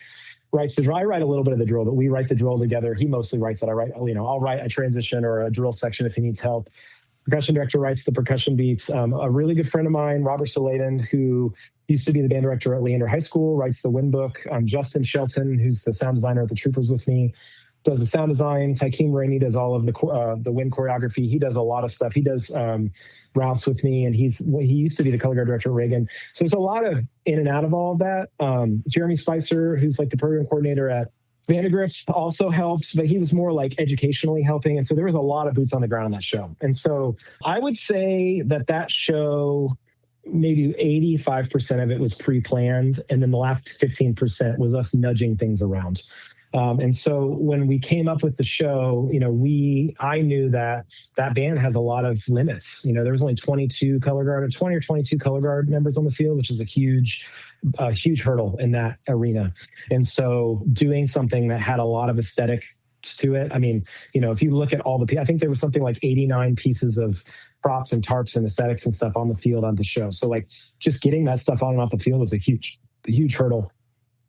writes the drill. I write a little bit of the drill, but we write the drill together. He mostly writes it. I'll write a transition or a drill section if he needs help. Percussion director writes the percussion beats. A really good friend of mine, Robert Saladen, who used to be the band director at Leander High School, writes the wind book. Justin Shelton, who's the sound designer at the Troopers with me, does the sound design. Tykeem Rainey does all of the wind choreography. He does a lot of stuff. He does routes with me, and he used to be the color guard director at Reagan. So there's a lot of in and out of all of that. Jeremy Spicer, who's like the program coordinator at Vandegrift, also helped, but he was more like educationally helping. And so there was a lot of boots on the ground on that show. And so I would say that show, maybe 85% of it was pre-planned. And then the last 15% was us nudging things around. And so when we came up with the show, I knew that band has a lot of limits. There was only 20 or 22 color guard members on the field, which is a huge hurdle in that arena. And so doing something that had a lot of aesthetic to it. I mean, if you look at I think there was something like 89 pieces of props and tarps and aesthetics and stuff on the field on the show. So like just getting that stuff on and off the field was a huge hurdle.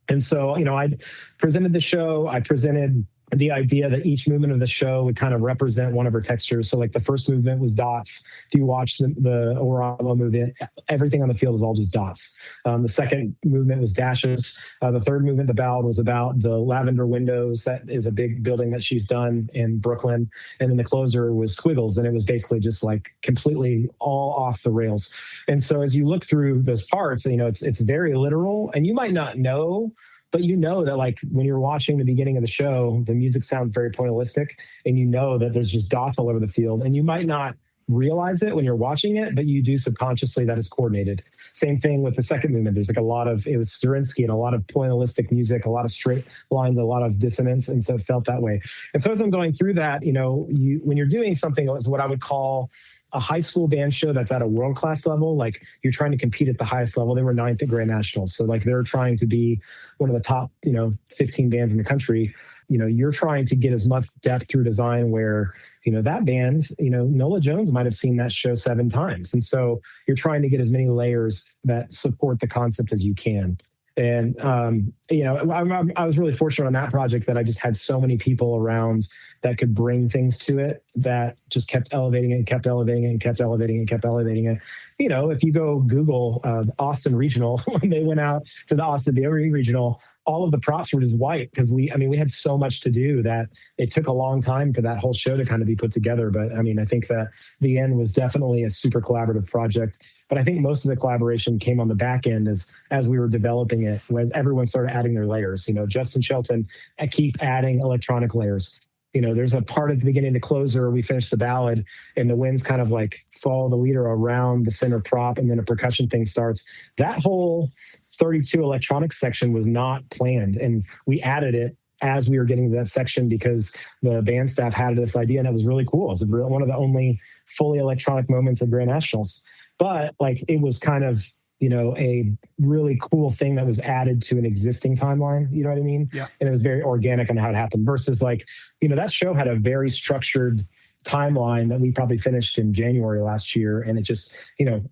And so, I presented the show. I presented the idea that each movement of the show would kind of represent one of her textures. So like the first movement was dots. If you watch the Orama movement, everything on the field is all just dots. The second movement was dashes. The third movement, the ballad, was about the lavender windows. That is a big building that she's done in Brooklyn. And then the closer was squiggles. And it was basically just like completely all off the rails. And so as you look through those parts, it's very literal, and you might not know, but that like when you're watching the beginning of the show, the music sounds very pointillistic, and that there's just dots all over the field, and you might not realize it when you're watching it, but you do subconsciously that it's coordinated. Same thing with the second movement. There's like it was Stravinsky and a lot of pointillistic music, a lot of straight lines, a lot of dissonance, and so it felt that way. And so as I'm going through that, when you're doing something that was what I would call a high school band show that's at a world-class level, like you're trying to compete at the highest level. They were 9th at Grand National. So like they're trying to be one of the top, 15 bands in the country. You're trying to get as much depth through design where, that band, Nola Jones might have seen that show 7 times. And so you're trying to get as many layers that support the concept as you can. And, I was really fortunate on that project that I just had so many people around that could bring things to it that just kept elevating it and kept elevating it and kept elevating it and kept elevating it. If you go Google Austin Regional, when they went out to the Austin BOA Regional, all of the props were just white because we had so much to do that it took a long time for that whole show to kind of be put together. But I think that the end was definitely a super collaborative project. But I think most of the collaboration came on the back end as we were developing it, as everyone started adding their layers. Justin Shelton keep adding electronic layers. There's a part at the beginning, the closer, we finish the ballad, and the winds kind of like follow the leader around the center prop, and then a percussion thing starts. That whole 32 electronics section was not planned, and we added it as we were getting to that section because the band staff had this idea, and it was really cool. It was one of the only fully electronic moments at Grand Nationals. But like it was kind of a really cool thing that was added to an existing timeline. You know what I mean? Yeah. And it was very organic on how it happened versus like, that show had a very structured timeline that we probably finished in January last year. And it just,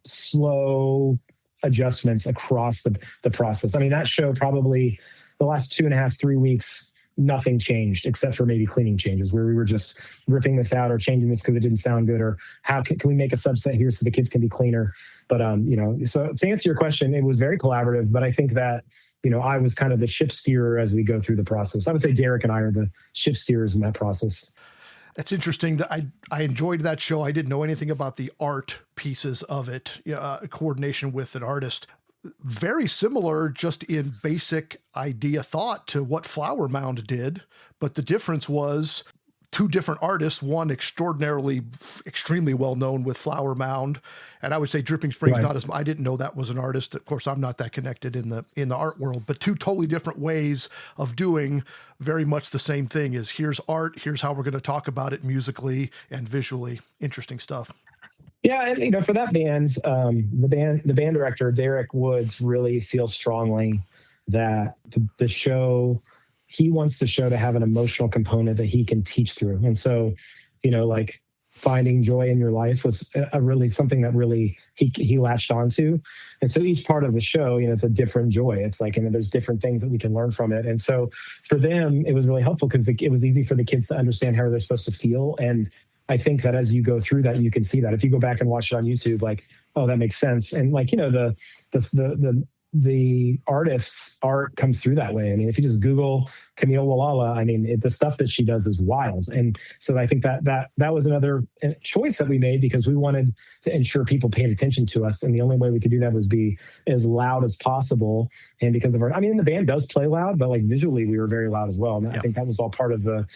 slow adjustments across the process. That show probably the last 2.5, 3 weeks, nothing changed except for maybe cleaning changes where we were just ripping this out or changing this because it didn't sound good, or how can we make a subset here so the kids can be cleaner. But, so to answer your question, it was very collaborative, but I think that, I was kind of the ship steerer as we go through the process. I would say Derek and I are the ship steerers in that process. That's interesting. I enjoyed that show. I didn't know anything about the art pieces of it, coordination with an artist. Very similar just in basic idea thought to what Flower Mound did. But the difference was two different artists, one extremely well known with Flower Mound. And I would say Dripping Springs, Right. not as, I didn't know that was an artist. Of course, I'm not that connected in the art world, but two totally different ways of doing very much the same thing. Is here's art, here's how we're going to talk about it musically and visually. Interesting stuff. Yeah, and for that band, the band director Derek Woods really feels strongly that the show, he wants the show to have an emotional component that he can teach through. And so, like finding joy in your life was really something that really he latched onto. And so each part of the show, it's a different joy. It's like, there's different things that we can learn from it. And so for them, it was really helpful because it was easy for the kids to understand how they're supposed to feel. And I think that as you go through that, you can see that if you go back and watch it on YouTube, like, oh, that makes sense. And like, the artist's art comes through that way. I mean, if you just Google Camille Walala, I mean, the stuff that she does is wild. And so I think that was another choice that we made because we wanted to ensure people paid attention to us. And the only way we could do that was be as loud as possible. And because of the band does play loud, but like visually we were very loud as well. And I think that was all part of the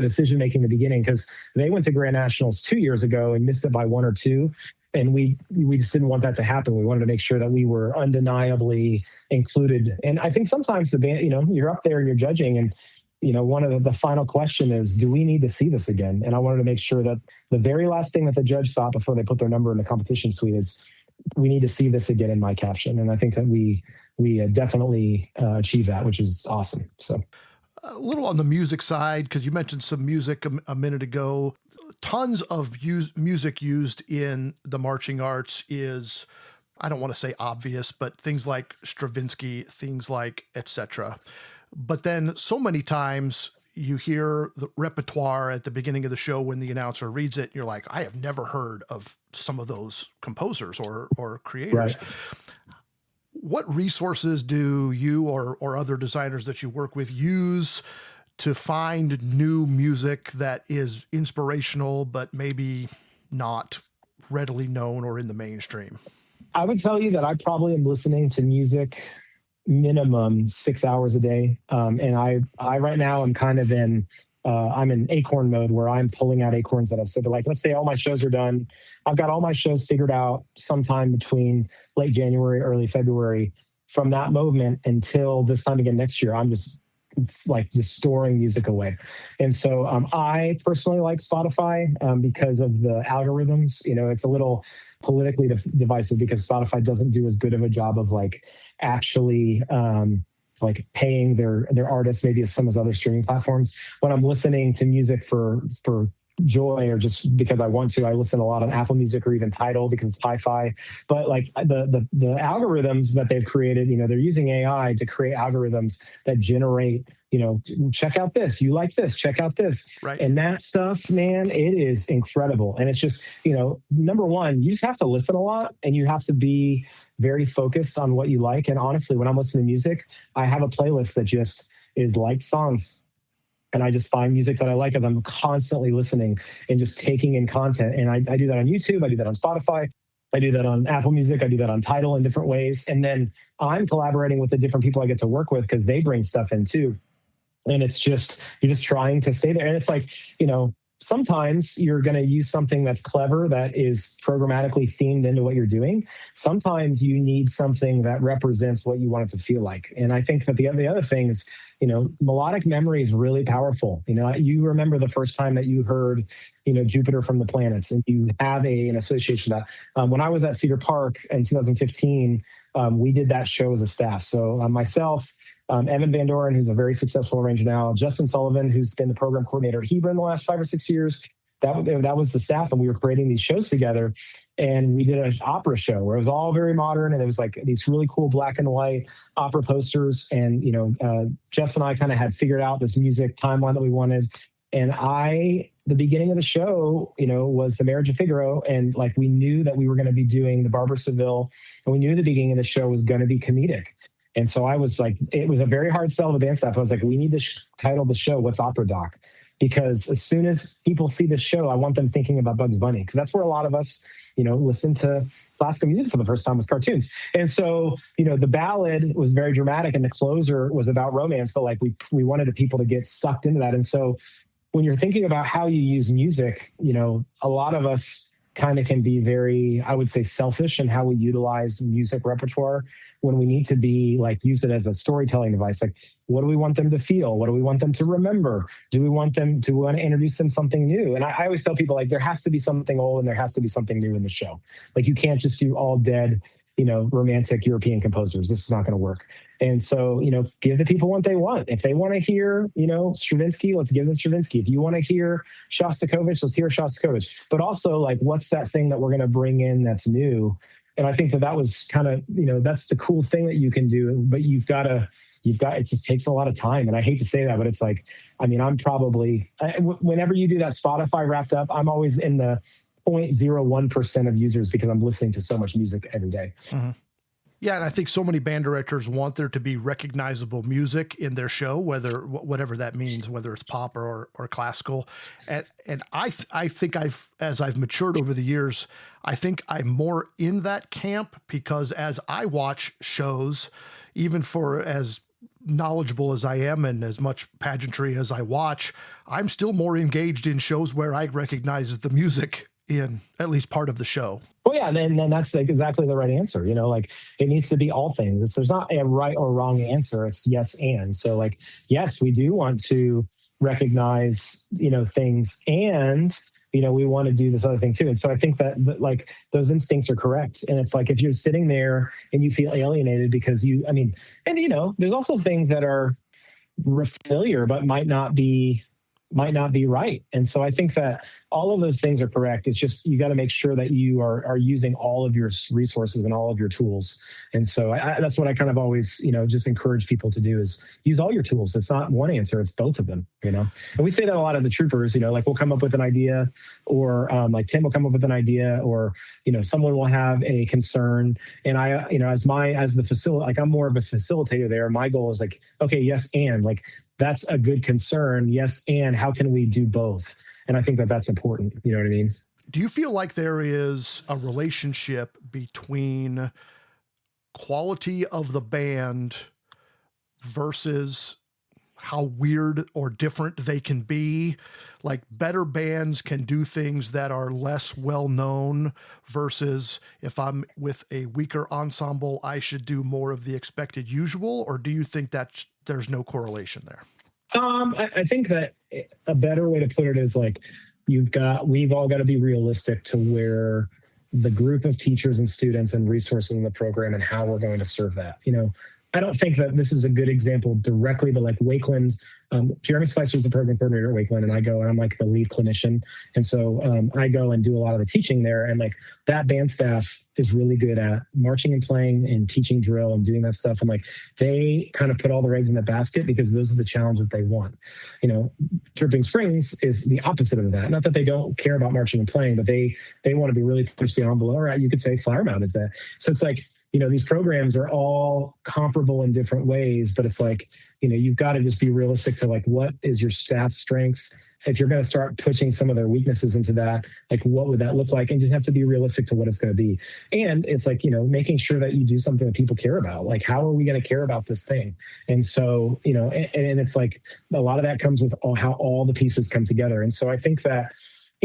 decision making in the beginning, because they went to Grand Nationals 2 years ago and missed it by 1 or 2. And we just didn't want that to happen. We wanted to make sure that we were undeniably included. And I think sometimes the band, you're up there and you're judging, and one of the final question is, do we need to see this again? And I wanted to make sure that the very last thing that the judge thought before they put their number in the competition suite is, we need to see this again in my caption. And I think that we definitely achieved that, which is awesome. So. A little on the music side, because you mentioned some music a minute ago. Tons of music used in the marching arts is, I don't want to say obvious, but things like Stravinsky, things like etc. But then so many times you hear the repertoire at the beginning of the show when the announcer reads it, and you're like, I have never heard of some of those composers or creators. Right. What resources do you or other designers that you work with use to find new music that is inspirational, but maybe not readily known or in the mainstream? I would tell you that I probably am listening to music minimum 6 hours a day. And I right now I'm kind of I'm in acorn mode where I'm pulling out acorns that I've said, like, let's say all my shows are done. I've got all my shows figured out sometime between late January, early February. From that moment until this time again next year, I'm just storing music away. And so I personally like Spotify because of the algorithms. It's a little politically divisive because Spotify doesn't do as good of a job of actually paying their artists maybe as some of those other streaming platforms. When I'm listening to music for joy or just because I want to, I listen a lot on Apple Music or even Tidal because it's hi-fi. But like the algorithms that they've created, they're using AI to create algorithms that generate, check out this, you like this, check out this. Right. And that stuff, man, it is incredible. And it's just, number one, you just have to listen a lot and you have to be very focused on what you like. And honestly, when I'm listening to music, I have a playlist that just is liked songs. And I just find music that I like, and I'm constantly listening and just taking in content. And I do that on YouTube. I do that on Spotify. I do that on Apple Music. I do that on Tidal in different ways. And then I'm collaborating with the different people I get to work with because they bring stuff in too. And it's just, you're just trying to stay there. And it's like, sometimes you're going to use something that's clever, that is programmatically themed into what you're doing. Sometimes you need something that represents what you want it to feel like. And I think that the other thing is, melodic memory is really powerful. You remember the first time that you heard, Jupiter from the Planets, and you have an association with that. When I was at Cedar Park in 2015, we did that show as a staff. So myself, Evan Van Doren, who's a very successful arranger now, Justin Sullivan, who's been the program coordinator at Hebron the last 5 or 6 years. That was the staff, and we were creating these shows together. And we did an opera show where it was all very modern, and it was like these really cool black and white opera posters. And Jess and I kind of had figured out this music timeline that we wanted. And the beginning of the show, was the Marriage of Figaro, and we knew that we were going to be doing the Barber Seville, and we knew the beginning of the show was going to be comedic. And so I was like, it was a very hard sell to the band staff. I was like, we need to title the show What's Opera Doc? Because as soon as people see this show, I want them thinking about Bugs Bunny, because that's where a lot of us, listen to classical music for the first time, was cartoons. And so, the ballad was very dramatic and the closer was about romance, but we wanted people to get sucked into that. And so when you're thinking about how you use music, a lot of us kind of can be very, I would say, selfish in how we utilize music repertoire when we need to be like, use it as a storytelling device. Like, what do we want them to feel? What do we want them to remember? Do we want to introduce them something new? And I always tell people, like, there has to be something old and there has to be something new in the show. Like, you can't just do all dead, romantic European composers. This is not going to work. And so, give the people what they want. If they want to hear, Stravinsky, let's give them Stravinsky. If you want to hear Shostakovich, let's hear Shostakovich. But also, like, what's that thing that we're going to bring in that's new? And I think that was kind of, that's the cool thing that you can do. But it just takes a lot of time. And I hate to say that, but it's like, I'm probably, whenever you do that Spotify Wrapped Up, I'm always in the 0.01% of users because I'm listening to so much music every day. Mm-hmm. Yeah, and I think so many band directors want there to be recognizable music in their show, whatever that means, whether it's pop or classical. And I think as I've matured over the years, I think I'm more in that camp because as I watch shows, even for as knowledgeable as I am and as much pageantry as I watch, I'm still more engaged in shows where I recognize the music in at least part of the show. Well, yeah, and then that's like exactly the right answer. Like, it needs to be all things. There's not a right or wrong answer. It's yes and. So, like, yes, we do want to recognize, things, and we want to do this other thing too. And so I think that like those instincts are correct. And it's like if you're sitting there and you feel alienated because there's also things that are familiar but might not be right. And so I think that all of those things are correct. It's just, you got to make sure that you are using all of your resources and all of your tools. And so that's what I kind of always, just encourage people to do is use all your tools. It's not one answer, it's both of them, and we say that a lot of the troopers, like we'll come up with an idea or like Tim will come up with an idea or, someone will have a concern. And I, as the facility, like I'm more of a facilitator there. My goal is like, okay, yes. And like, that's a good concern. Yes. And how can we do both? And I think that that's important. You know what I mean? Do you feel like there is a relationship between quality of the band versus how weird or different they can be? Like, better bands can do things that are less well known versus if I'm with a weaker ensemble, I should do more of the expected usual? Or do you think that there's no correlation there? I think that a better way to put it is like, we've all got to be realistic to where the group of teachers and students and resources in the program and how we're going to serve that. I don't think that this is a good example directly, but like Wakeland, Jeremy Spicer is the program coordinator at Wakeland, and I go and I'm like the lead clinician. And so I go and do a lot of the teaching there. And like that band staff is really good at marching and playing and teaching drill and doing that stuff. And like they kind of put all their eggs in the basket because those are the challenges they want. Dripping Springs is the opposite of that. Not that they don't care about marching and playing, but they want to be really push the envelope. Or you could say Flower Mound is that. So it's like, these programs are all comparable in different ways, but it's like, you've got to just be realistic to like, what is your staff's strengths? If you're going to start pushing some of their weaknesses into that, like, what would that look like? And just have to be realistic to what it's going to be. And it's like, making sure that you do something that people care about. Like, how are we going to care about this thing? And so, and it's like, a lot of that comes with how all the pieces come together. And so I think that,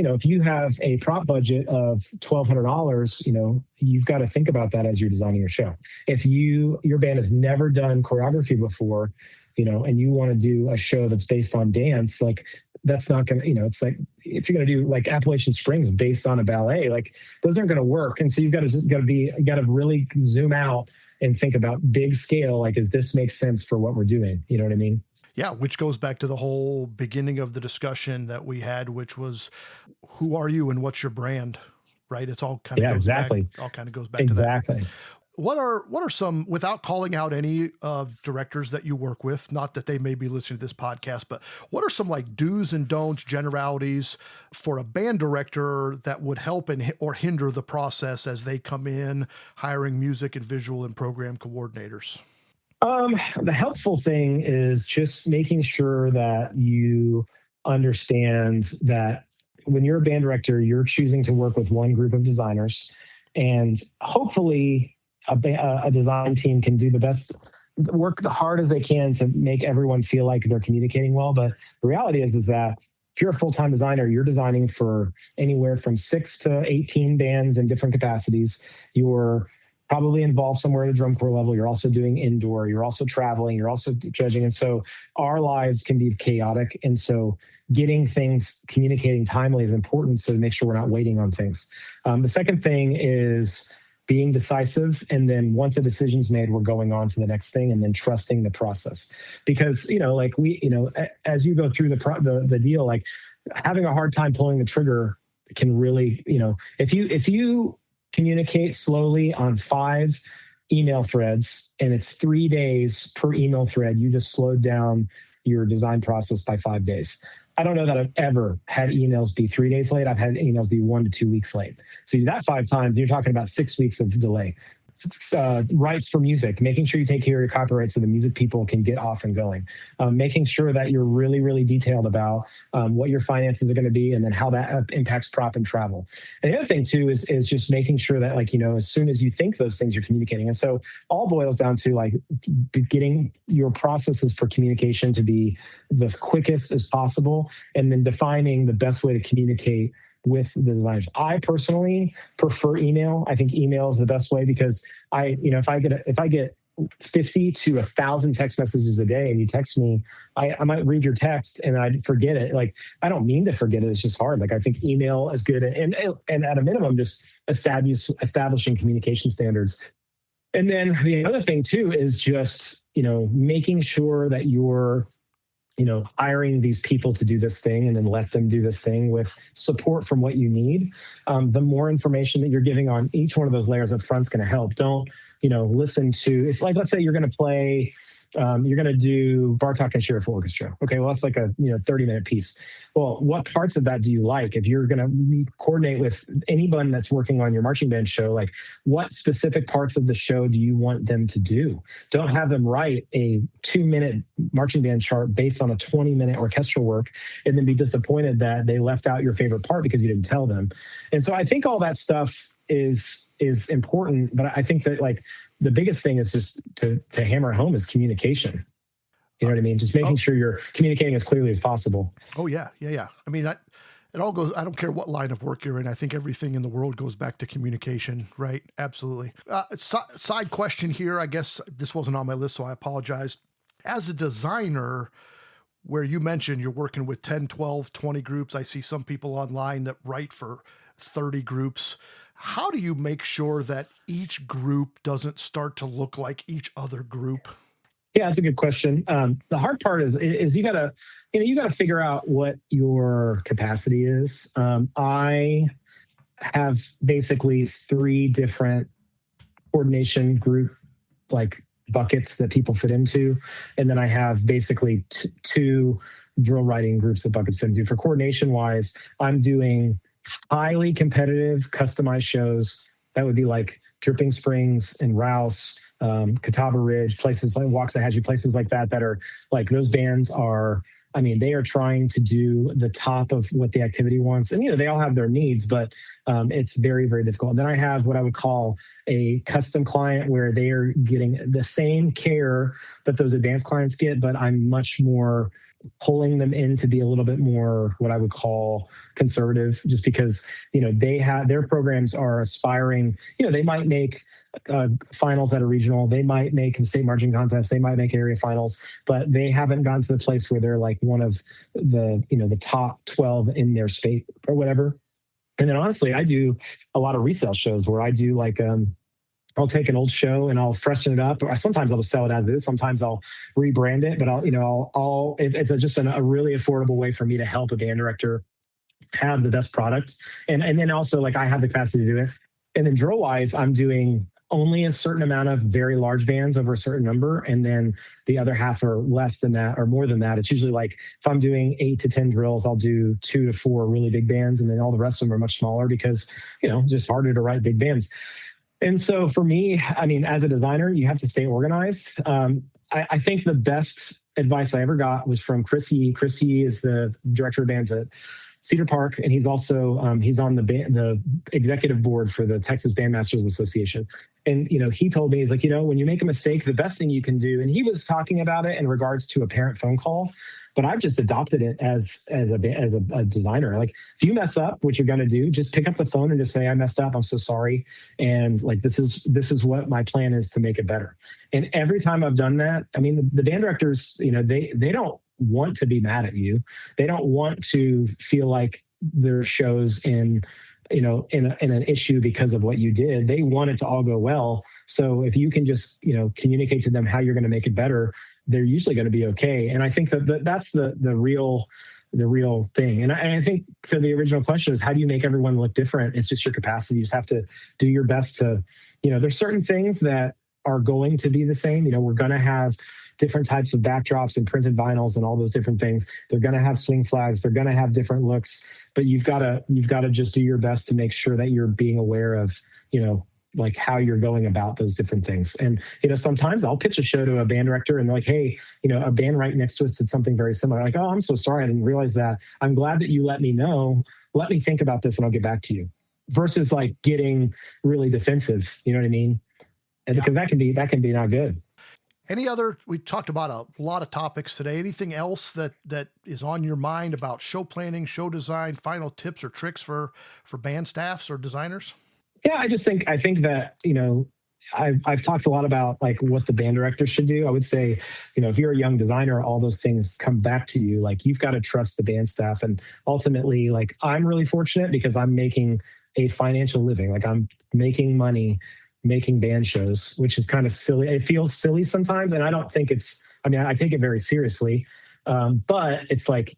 if you have a prop budget of $1,200, you've got to think about that as you're designing your show. If your band has never done choreography before, and you want to do a show that's based on dance, like that's not going to, it's like, if you're going to do like Appalachian Springs based on a ballet, like those aren't going to work. And so you got to really zoom out and think about big scale. Like, does this make sense for what we're doing? You know what I mean? Yeah, which goes back to the whole beginning of the discussion that we had, which was, who are you and what's your brand, right? It's all kind of goes exactly. Back, all kind of goes back to that. Exactly. What are some, without calling out any directors that you work with, not that they may be listening to this podcast, but what are some like do's and don'ts, generalities for a band director that would help or hinder the process as they come in hiring music and visual and program coordinators? The helpful thing is just making sure that you understand that when you're a band director, you're choosing to work with one group of designers, and hopefully a design team can do the best, work the hard as they can to make everyone feel like they're communicating well. But the reality is that if you're a full-time designer, you're designing for anywhere from 6 to 18 bands in different capacities. You're probably involved somewhere at a drum corps level. You're also doing indoor. You're also traveling. You're also judging. And so our lives can be chaotic. And so getting things, communicating timely is important, so to make sure we're not waiting on things. The second thing is being decisive. And then once a decision's made, we're going on to the next thing, and then trusting the process. Because, like as you go through the deal, like having a hard time pulling the trigger can really, if you communicate slowly on 5 email threads and it's 3 days per email thread, you just slowed down your design process by 5 days. I don't know that I've ever had emails be 3 days late. I've had emails be 1 to 2 weeks late. So you do that 5 times, you're talking about 6 weeks of delay. Rights for music, making sure you take care of your copyright so the music people can get off and going. Making sure that you're really, really detailed about what your finances are going to be, and then how that impacts prop and travel. And the other thing too is just making sure that, like, as soon as you think those things, you're communicating. And so all boils down to like getting your processes for communication to be the quickest as possible, and then defining the best way to communicate with the designers. I personally prefer email. I think email is the best way, because if I get 50 to 1,000 text messages a day and you text me, I might read your text and I'd forget it. Like, I don't mean to forget it. It's just hard. Like, I think email is good. And at a minimum, just establishing communication standards. And then the other thing too is just, making sure that you're hiring these people to do this thing, and then let them do this thing with support from what you need. The more information that you're giving on each one of those layers up front is going to help. Don't, listen to, if, like, let's say you're going to play, you're going to do Bartok and Sheriff Orchestra. Okay, well, that's like a 30-minute piece. Well, what parts of that do you like? If you're going to coordinate with anyone that's working on your marching band show, like, what specific parts of the show do you want them to do? Don't have them write a 2-minute marching band chart based on a 20-minute orchestral work, and then be disappointed that they left out your favorite part because you didn't tell them. And so I think all that stuff is important, but I think that, like, the biggest thing is just to hammer home is communication. You know what I mean? Just making sure you're communicating as clearly as possible. Oh yeah. I mean, it all goes, I don't care what line of work you're in. I think everything in the world goes back to communication, right? Absolutely. Side question here. I guess this wasn't on my list, so I apologize. As a designer, where you mentioned you're working with 10, 12, 20 groups, I see some people online that write for 30 groups. How do you make sure that each group doesn't start to look like each other group? Yeah, that's a good question. The hard part is you gotta figure out what your capacity is. I have basically 3 different coordination group like buckets that people fit into, and then I have basically 2 drill writing groups that buckets fit into. For coordination wise, I'm doing highly competitive, customized shows. That would be like Dripping Springs and Rouse, Catawba Ridge, places like Waxahachie, places like that are like, those bands are, they are trying to do the top of what the activity wants. And, they all have their needs, but it's very, very difficult. And then I have what I would call a custom client, where they are getting the same care that those advanced clients get, but I'm much more pulling them in to be a little bit more what I would call conservative, just because, their programs are aspiring, they might make finals at a regional, they might make a state marching contest, they might make area finals, but they haven't gotten to the place where they're like one of the, the top 12 in their state or whatever. And then honestly, I do a lot of resale shows where I do like, I'll take an old show and I'll freshen it up. Or sometimes I'll just sell it as is. Sometimes I'll rebrand it, but it's just a really affordable way for me to help a band director have the best product. And then also, like, I have the capacity to do it. And then drill wise, I'm doing only a certain amount of very large bands over a certain number. And then the other half are less than that or more than that. It's usually like, if I'm doing 8 to 10 drills, I'll do 2 to 4 really big bands. And then all the rest of them are much smaller because, just harder to write big bands. And so for me, as a designer, you have to stay organized. I think the best advice I ever got was from Chris Yee. Chris Yee is the director of bands at Cedar Park, and he's also he's on the executive board for the Texas Bandmasters Association. And he told me, he's like, when you make a mistake, the best thing you can do, and he was talking about it in regards to a parent phone call. but I've just adopted it as a designer. Like if you mess up, what you're going to do, just pick up the phone and just say, I messed up. I'm so sorry. And like, this is what my plan is to make it better. And every time I've done that, I mean, the band directors, they don't want to be mad at you. They don't want to feel like their shows in an issue because of what you did. They want it to all go well. So if you can just, communicate to them how you're going to make it better, they're usually going to be okay. And I think that's the real thing. And I think, so the original question is, how do you make everyone look different? It's just your capacity. You just have to do your best to, there's certain things that are going to be the same. We're going to have different types of backdrops and printed vinyls and all those different things. They're going to have swing flags. They're going to have different looks, but you've got to just do your best to make sure that you're being aware of, like how you're going about those different things. And, sometimes I'll pitch a show to a band director and they're like, hey, a band right next to us did something very similar. Like, oh, I'm so sorry. I didn't realize that. I'm glad that you let me know. Let me think about this and I'll get back to you, versus like getting really defensive. You know what I mean? And because that can be not good. We talked about a lot of topics today. Anything else that is on your mind about show planning, show design, final tips or tricks for band staffs or designers? Yeah, I think that, I've talked a lot about like what the band director should do. I would say, if you're a young designer, all those things come back to you. Like you've got to trust the band staff. And ultimately, like I'm really fortunate because I'm making a financial living. Like I'm making money making band shows, which is kind of silly. It feels silly sometimes. And I don't think I take it very seriously. But it's like,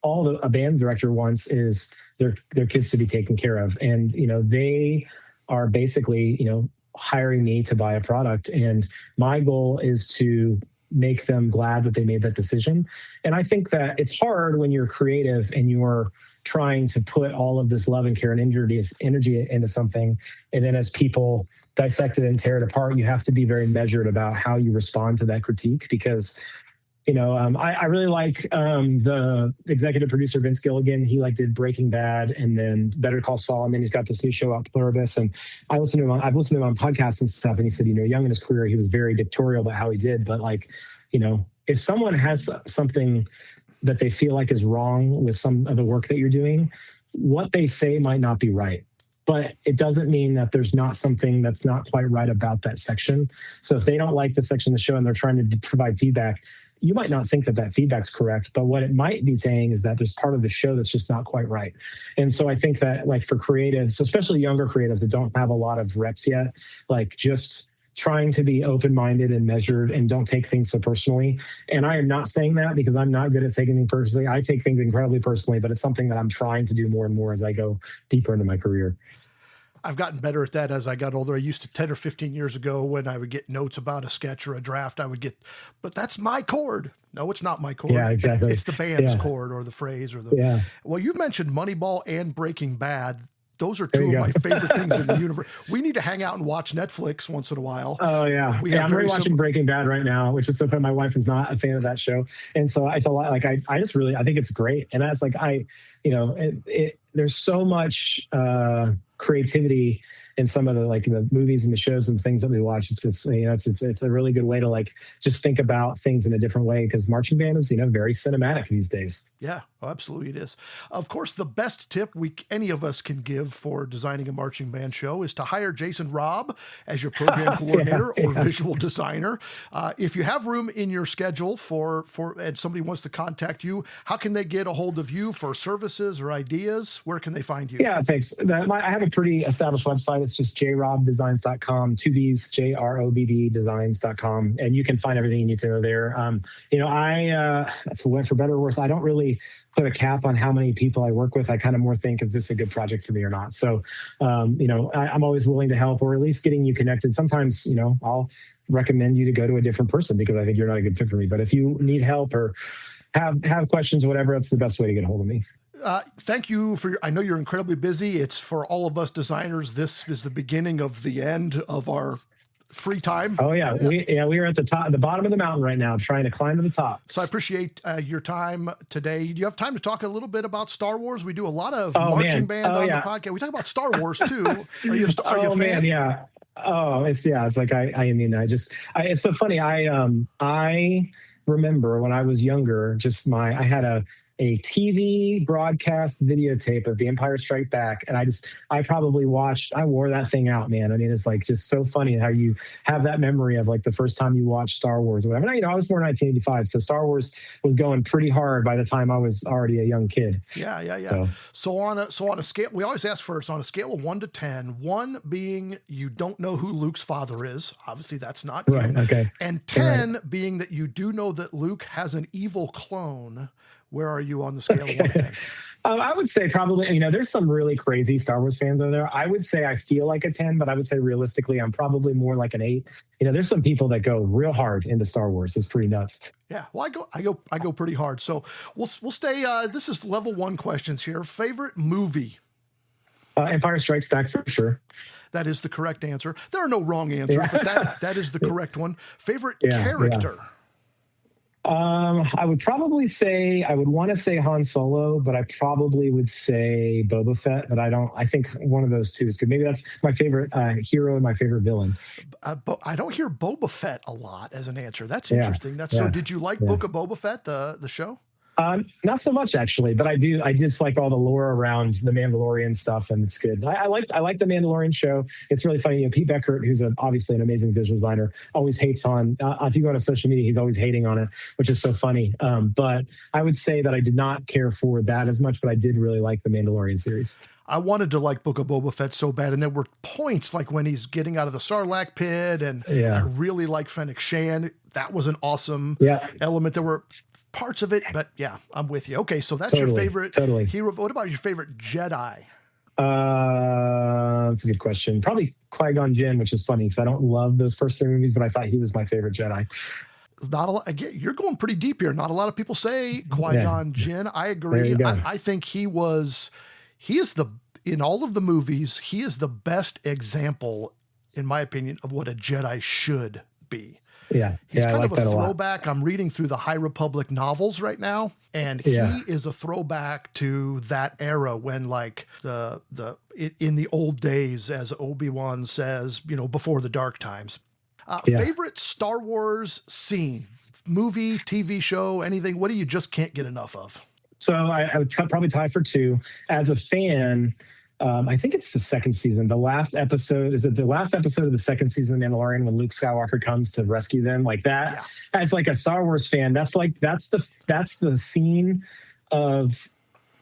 all a band director wants is their kids to be taken care of. And, they are basically, hiring me to buy a product. And my goal is to make them glad that they made that decision. And I think that it's hard when you're creative and you're trying to put all of this love and care and energy into something. And then as people dissect it and tear it apart, you have to be very measured about how you respond to that critique, because I really like the executive producer, Vince Gilligan. He did Breaking Bad and then Better Call Saul. And then he's got this new show out, Pluribus. And I've listened to him on podcasts and stuff. And he said, young in his career, he was very dictatorial about how he did. But if someone has something that they feel like is wrong with some of the work that you're doing, what they say might not be right. But it doesn't mean that there's not something that's not quite right about that section. So if they don't like the section of the show and they're trying to provide feedback, you might not think that feedback's correct, but what it might be saying is that there's part of the show that's just not quite right. And so I think that for creatives, especially younger creatives that don't have a lot of reps yet, just trying to be open-minded and measured and don't take things so personally. And I am not saying that because I'm not good at taking things personally. I take things incredibly personally, but it's something that I'm trying to do more and more as I go deeper into my career. I've gotten better at that as I got older. I used to 10 or 15 years ago when I would get notes about a sketch or a draft, but that's my chord. No, it's not my chord. Yeah, exactly. It's the band's chord or the phrase or Well, you've mentioned Moneyball and Breaking Bad. Those are two of my favorite things in the universe. We need to hang out and watch Netflix once in a while. Oh yeah. I'm rewatching Breaking Bad right now, which is so fun. My wife is not a fan of that show. And so I feel like I think it's great. And that's there's so much creativity in some of the movies and the shows and things that we watch. It's just, it's a really good way to just think about things in a different way, because marching band is, very cinematic these days. Yeah, absolutely it is. Of course, the best tip any of us can give for designing a marching band show is to hire Jason Robb as your program coordinator or visual designer. If you have room in your schedule and somebody wants to contact you, how can they get a hold of you for services or ideas? Where can they find you? Yeah, thanks. I have a pretty established website. It's just JRobbDesigns.com, 2Bs, JROBB designs.com. And you can find everything you need to know there. For better or worse, I don't really put a cap on how many people I work with. I kind of more think, is this a good project for me or not? So, I'm always willing to help, or at least getting you connected. Sometimes, I'll recommend you to go to a different person because I think you're not a good fit for me. But if you need help or have questions, whatever, that's the best way to get a hold of me. Thank you I know you're incredibly busy. It's for all of us designers. This is the beginning of the end of our free time. Oh yeah. We are at the bottom of the mountain right now, trying to climb to the top. So I appreciate your time today. Do you have time to talk a little bit about Star Wars? We do a lot of marching band on the podcast. We talk about Star Wars too. Are you a fan? Man, yeah. Oh, it's like, it's so funny. I remember when I was younger, I had a TV broadcast videotape of The Empire Strikes Back. And I wore that thing out, man. I mean, it's like just so funny how you have that memory of like the first time you watched Star Wars or whatever. And, I was born in 1985, so Star Wars was going pretty hard by the time I was already a young kid. Yeah. So on a scale, we always ask first, on a scale of 1 to 10, 1 being you don't know who Luke's father is. Obviously, that's not you. Right, okay. And 10 being that you do know that Luke has an evil clone. Where are you on the scale of 1 to 10? I would say probably, there's some really crazy Star Wars fans out there. I would say I feel like a 10, but I would say realistically, I'm probably more like an 8. There's some people that go real hard into Star Wars. It's pretty nuts. Yeah, well, I go pretty hard. So we'll stay. This is level 1 questions here. Favorite movie? Empire Strikes Back for sure. That is the correct answer. There are no wrong answers, but that is the correct one. Favorite character? Yeah. I would probably say, I would want to say Han Solo, but I probably would say Boba Fett, but I think one of those two is good. Maybe that's my favorite hero and my favorite villain. But I don't hear Boba Fett a lot as an answer. That's interesting. So did you like Book of Boba Fett, the show? Not so much actually, but I just like all the lore around the Mandalorian stuff, and it's good. I like the Mandalorian show. It's really funny. Pete Beckert, who's obviously an amazing visual designer, always hates on. If you go to social media, he's always hating on it, which is so funny. But I would say that I did not care for that as much, but I did really like the Mandalorian series. I wanted to like Book of Boba Fett so bad, and there were points like when he's getting out of the Sarlacc pit, and I really like Fennec Shand. That was an awesome element. There were parts of it, but yeah, I'm with you. Okay, so that's your favorite hero. What about your favorite Jedi? That's a good question. Probably Qui-Gon Jinn, which is funny because I don't love those first 3 movies, but I thought he was my favorite Jedi. Not a lot. Again, you're going pretty deep here. Not a lot of people say Qui-Gon Jinn. I agree. I think he is in all of the movies, he is the best example, in my opinion, of what a Jedi should be. Yeah. He's kind of a throwback. I'm reading through the High Republic novels right now, and he is a throwback to that era when, like, in the old days, as Obi-Wan says, before the dark times. Favorite Star Wars scene, movie, TV show, anything? What do you just can't get enough of? So I would probably tie for 2. As a fan, I think it's the second season. The last episode, is it the last episode of the second season of Mandalorian when Luke Skywalker comes to rescue them? Like that, as like a Star Wars fan, that's the scene of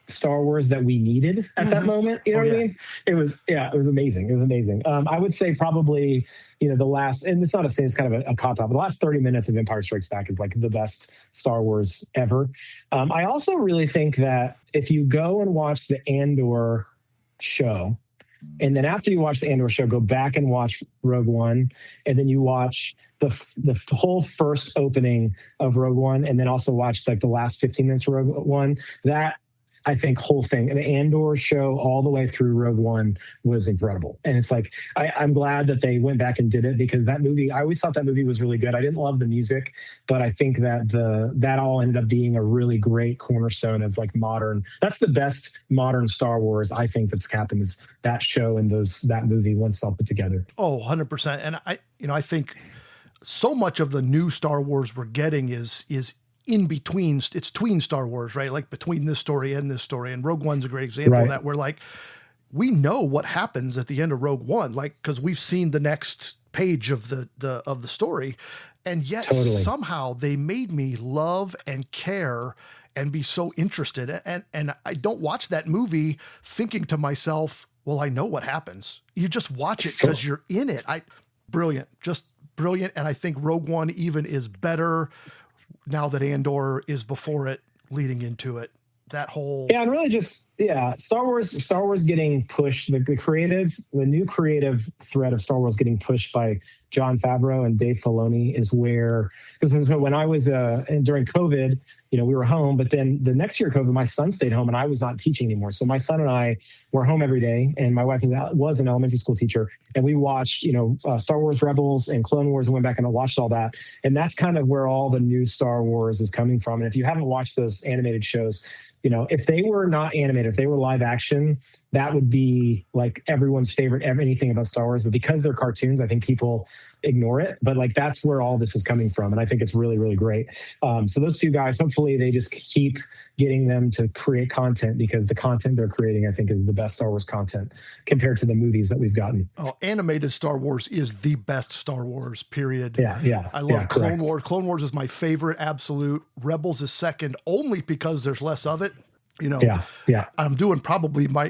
Star Wars that we needed at that moment. You know what I mean? It was amazing. It was amazing. I would say probably, the last, and it's not a saying, it's kind of a cop out, but the last 30 minutes of Empire Strikes Back is like the best Star Wars ever. I also really think that if you go and watch the Andor show, and then after you watch the Andor show, go back and watch Rogue One, and then you watch the whole first opening of Rogue One, and then also watch like the last 15 minutes of Rogue One, that I think whole thing, the Andor show all the way through Rogue One was incredible. And it's like, I'm glad that they went back and did it, because that movie, I always thought that movie was really good. I didn't love the music, but I think that that all ended up being a really great cornerstone of like that's the best modern Star Wars, I think, that's happened, is that show and that movie once all put together. Oh, 100%. And I think so much of the new Star Wars we're getting is in between, it's tween Star Wars, right? Like between this story and this story. And Rogue One's a great example of that, where like, we know what happens at the end of Rogue One, like, because we've seen the next page of the story. And yet somehow they made me love and care and be so interested. And I don't watch that movie thinking to myself, well, I know what happens. You just watch it because you're in it. Brilliant, just brilliant. And I think Rogue One even is better now that Andor is before it, leading into it. That whole and really just Star Wars getting pushed, the new creative thread of Star Wars getting pushed by Jon Favreau and Dave Filoni is where, because when I was during COVID, we were home, but then the next year of COVID, my son stayed home and I was not teaching anymore. So my son and I were home every day, and my wife was an elementary school teacher, and we watched Star Wars Rebels and Clone Wars, and went back and watched all that. And that's kind of where all the new Star Wars is coming from. And if you haven't watched those animated shows, if they were not animated, if they were live action, that would be like everyone's favorite anything about Star Wars. But because they're cartoons, I think people, ignore it. But like, that's where all this is coming from. And I think it's really, really great. So those two guys, hopefully they just keep getting them to create content, because the content they're creating, I think, is the best Star Wars content compared to the movies that we've gotten. Oh, animated Star Wars is the best Star Wars, period. Yeah. I love Clone Wars. Clone Wars is my favorite, absolute. Rebels is second, only because there's less of it. You know, I'm doing probably my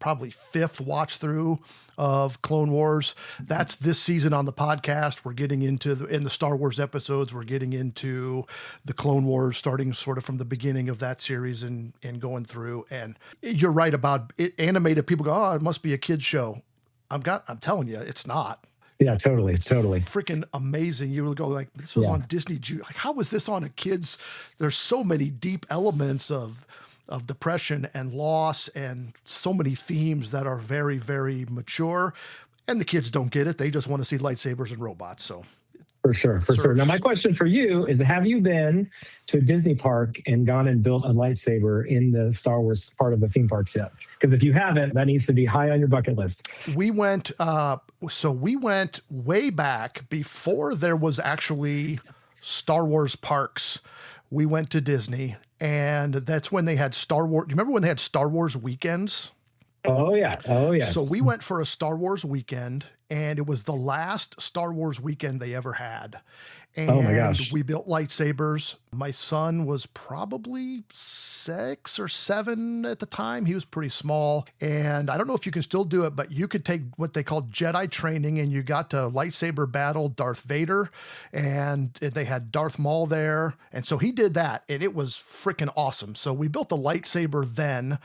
probably fifth watch through of Clone Wars. That's this season on the podcast. We're getting into in the Star Wars episodes, we're getting into the Clone Wars, starting sort of from the beginning of that series and going through. And you're right about it. Animated, people go, oh, it must be a kid's show. I'm telling you, it's not. Yeah, totally. Freaking amazing. You will go like, this was on Disney. Like, how was this on a kid's? There's so many deep elements of depression and loss, and so many themes that are very, very mature. And the kids don't get it. They just want to see lightsabers and robots. So. For sure. Now, my question for you is, have you been to a Disney park and gone and built a lightsaber in the Star Wars part of the theme parks yet? Because if you haven't, that needs to be high on your bucket list. We went, we went way back before there was actually Star Wars parks. We went to Disney, and that's when they had Star Wars. Do you remember when they had Star Wars weekends? Oh, yeah. Oh, yes. So we went for a Star Wars weekend, and it was the last Star Wars weekend they ever had. And oh my gosh. We built lightsabers. My son was probably 6 or 7 at the time. He was pretty small. And I don't know if you can still do it, but you could take what they called Jedi training, and you got to lightsaber battle Darth Vader, and they had Darth Maul there. And so he did that, and it was freaking awesome. So we built a lightsaber then.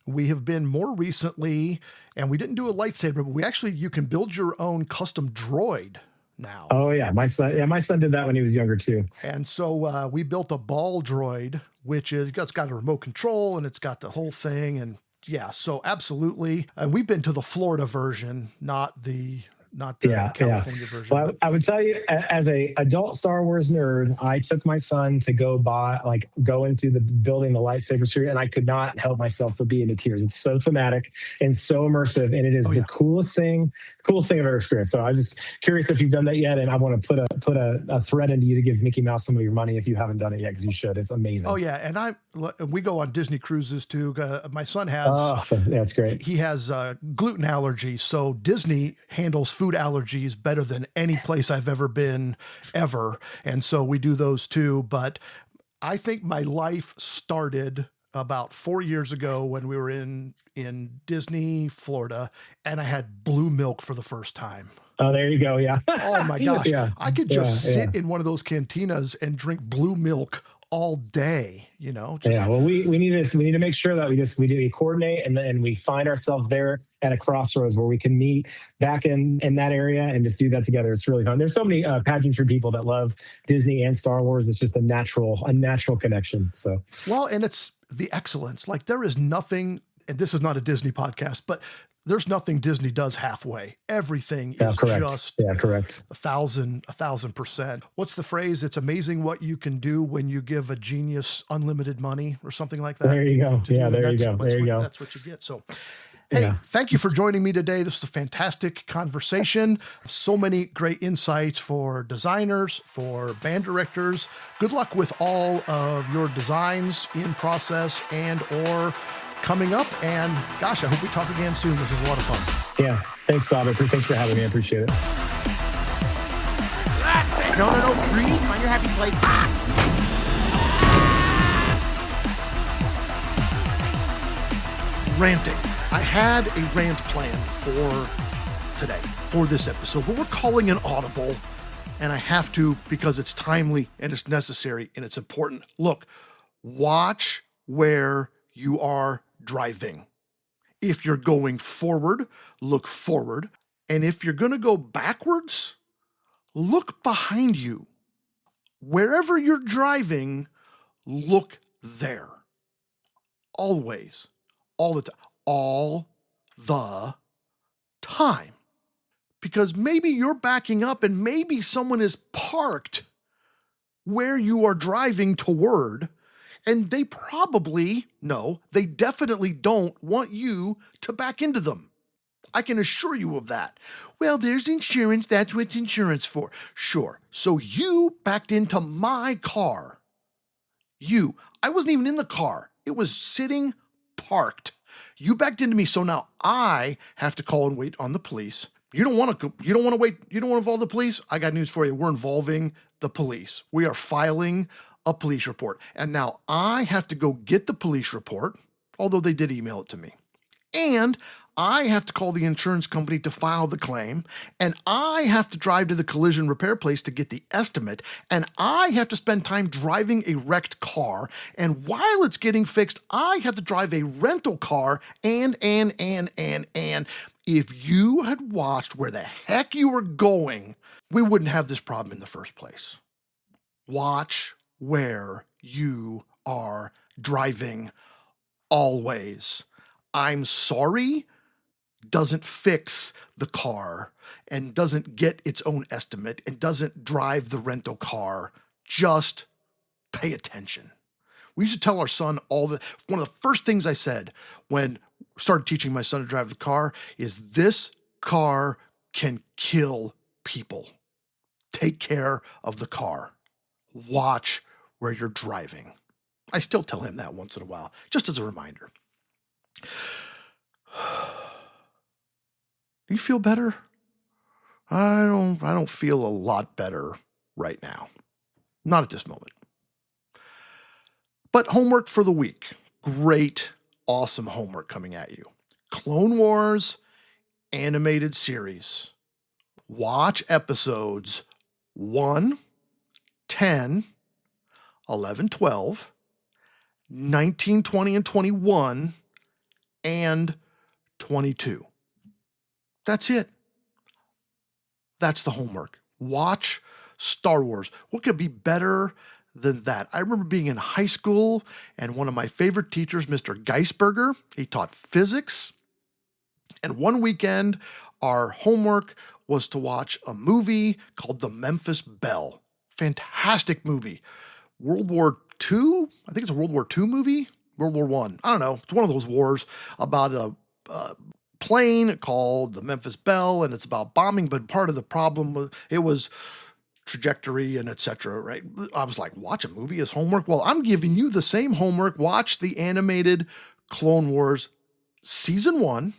We have been more recently, and we didn't do a lightsaber, but you can build your own custom droid now. Oh yeah. My son did that when he was younger too. And so we built a ball droid, which is, it's got a remote control and it's got the whole thing. And yeah, so absolutely. And we've been to the Florida version, not the California version. Well, I would tell you, as a adult Star Wars nerd, I took my son to go into the building the lightsaber series, and I could not help myself but be into tears. It's so thematic and so immersive, and it is the coolest thing I've ever experienced. So I was just curious if you've done that yet, and I want to put a thread into you to give Mickey Mouse some of your money if you haven't done it yet, because you should. It's amazing. Oh yeah, and we go on Disney cruises too. My son has. Oh, that's great. He has gluten allergy, so Disney handles food allergies better than any place I've ever been ever. And so we do those too. But I think my life started about 4 years ago when we were in Disney, Florida, and I had blue milk for the first time. Oh, there you go. Yeah. Oh my gosh. I could just sit in one of those cantinas and drink blue milk all day, you know. Well, we need to make sure that we coordinate, and we find ourselves there at a crossroads where we can meet back in that area and just do that together. It's really fun. There's so many pageantry people that love Disney and Star Wars. It's just a natural connection. So well, and it's the excellence. Like, there is nothing, and this is not a Disney podcast, but there's nothing Disney does halfway. Everything is just correct. 1,000%. What's the phrase? It's amazing what you can do when you give a genius unlimited money, or something like that. There you go. Yeah, there you go. That's what you get. So, hey, thank you for joining me today. This was a fantastic conversation. So many great insights for designers, for band directors. Good luck with all of your designs in process and or coming up. And gosh, I hope we talk again soon. This is a lot of fun. Yeah. Thanks, Bob. Thanks for having me. I appreciate it. No. Breathe. Find your happy place. Ranting. I had a rant plan for today, for this episode, but we're calling an audible, and I have to because it's timely and it's necessary and it's important. Look, watch where you are driving. If you're going forward, look forward. And if you're going to go backwards, look behind you. Wherever you're driving, look there. Always. All the time. All the time. Because maybe you're backing up and maybe someone is parked where you are driving toward, and they definitely don't want you to back into them. I can assure you of that. Well, there's insurance. That's what insurance for. Sure. So you backed into my car. I wasn't even in the car. It was sitting parked. You backed into me. So now I have to call and wait on the police. You don't want to wait. You don't want to involve the police. I got news for you. We're involving the police. We are filing a police report. And now I have to go get the police report, although they did email it to me. And I have to call the insurance company to file the claim, and I have to drive to the collision repair place to get the estimate, and I have to spend time driving a wrecked car, and while it's getting fixed, I have to drive a rental car, and. If you had watched where the heck you were going, we wouldn't have this problem in the first place. Watch where you are driving always. I'm sorry doesn't fix the car and doesn't get its own estimate and doesn't drive the rental car. Just pay attention. We used to tell our son one of the first things I said when I started teaching my son to drive the car is this car can kill people. Take care of the car. Watch where you're driving. I still tell him that once in a while, just as a reminder. Do you feel better? I don't feel a lot better right now. Not at this moment. But homework for the week. Great, awesome homework coming at you. Clone Wars animated series. Watch episodes 1, 10, 11, 12, 19, 20, and 21, and 22. That's it. That's the homework. Watch Star Wars. What could be better than that? I remember being in high school and one of my favorite teachers, Mr. Geisberger, he taught physics. And one weekend, our homework was to watch a movie called The Memphis Belle. Fantastic movie. World War II? I think it's a World War II movie. World War I. I don't know. It's one of those wars about a plane called the Memphis Belle, and it's about bombing, but part of the problem was trajectory and etc. Right? I was like, watch a movie as homework? Well, I'm giving you the same homework. Watch the animated Clone Wars Season 1,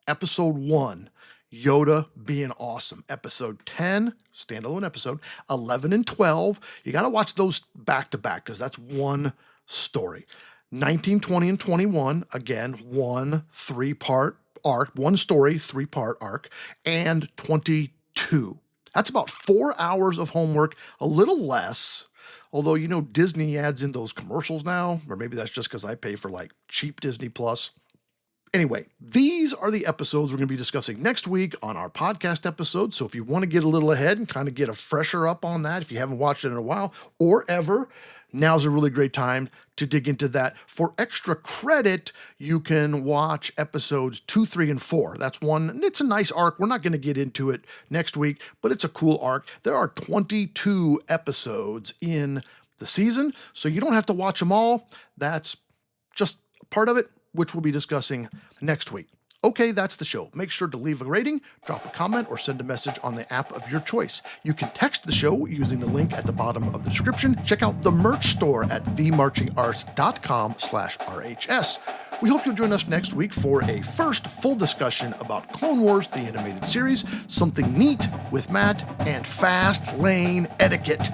Episode 1, Yoda being awesome. Episode 10, standalone episode, 11 and 12. You got to watch those back to back because that's one story. 19, 20, and 21, again, one 3-part arc, one story, 3-part arc, and 22. That's about 4 hours of homework, a little less, although, you know, Disney adds in those commercials now, or maybe that's just because I pay for like cheap Disney Plus. Anyway, these are the episodes we're going to be discussing next week on our podcast episode. So if you want to get a little ahead and kind of get a fresher up on that, if you haven't watched it in a while or ever, now's a really great time to dig into that. For extra credit, you can watch episodes 2, 3, and 4. That's one, and it's a nice arc. We're not going to get into it next week, but it's a cool arc. There are 22 episodes in the season, so you don't have to watch them all. That's just part of it, which we'll be discussing next week. Okay, that's the show. Make sure to leave a rating, drop a comment, or send a message on the app of your choice. You can text the show using the link at the bottom of the description. Check out the merch store at themarchingarts.com/RHS. We hope you'll join us next week for a first full discussion about Clone Wars, the animated series, something neat with Matt, and fast lane etiquette.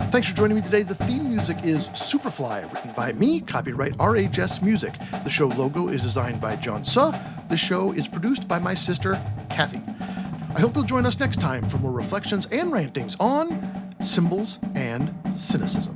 Thanks for joining me today. The theme music is Superfly, written by me, copyright RHS Music. The show logo is designed by John Suh. The show is produced by my sister, Kathy. I hope you'll join us next time for more reflections and rantings on symbols and cynicism.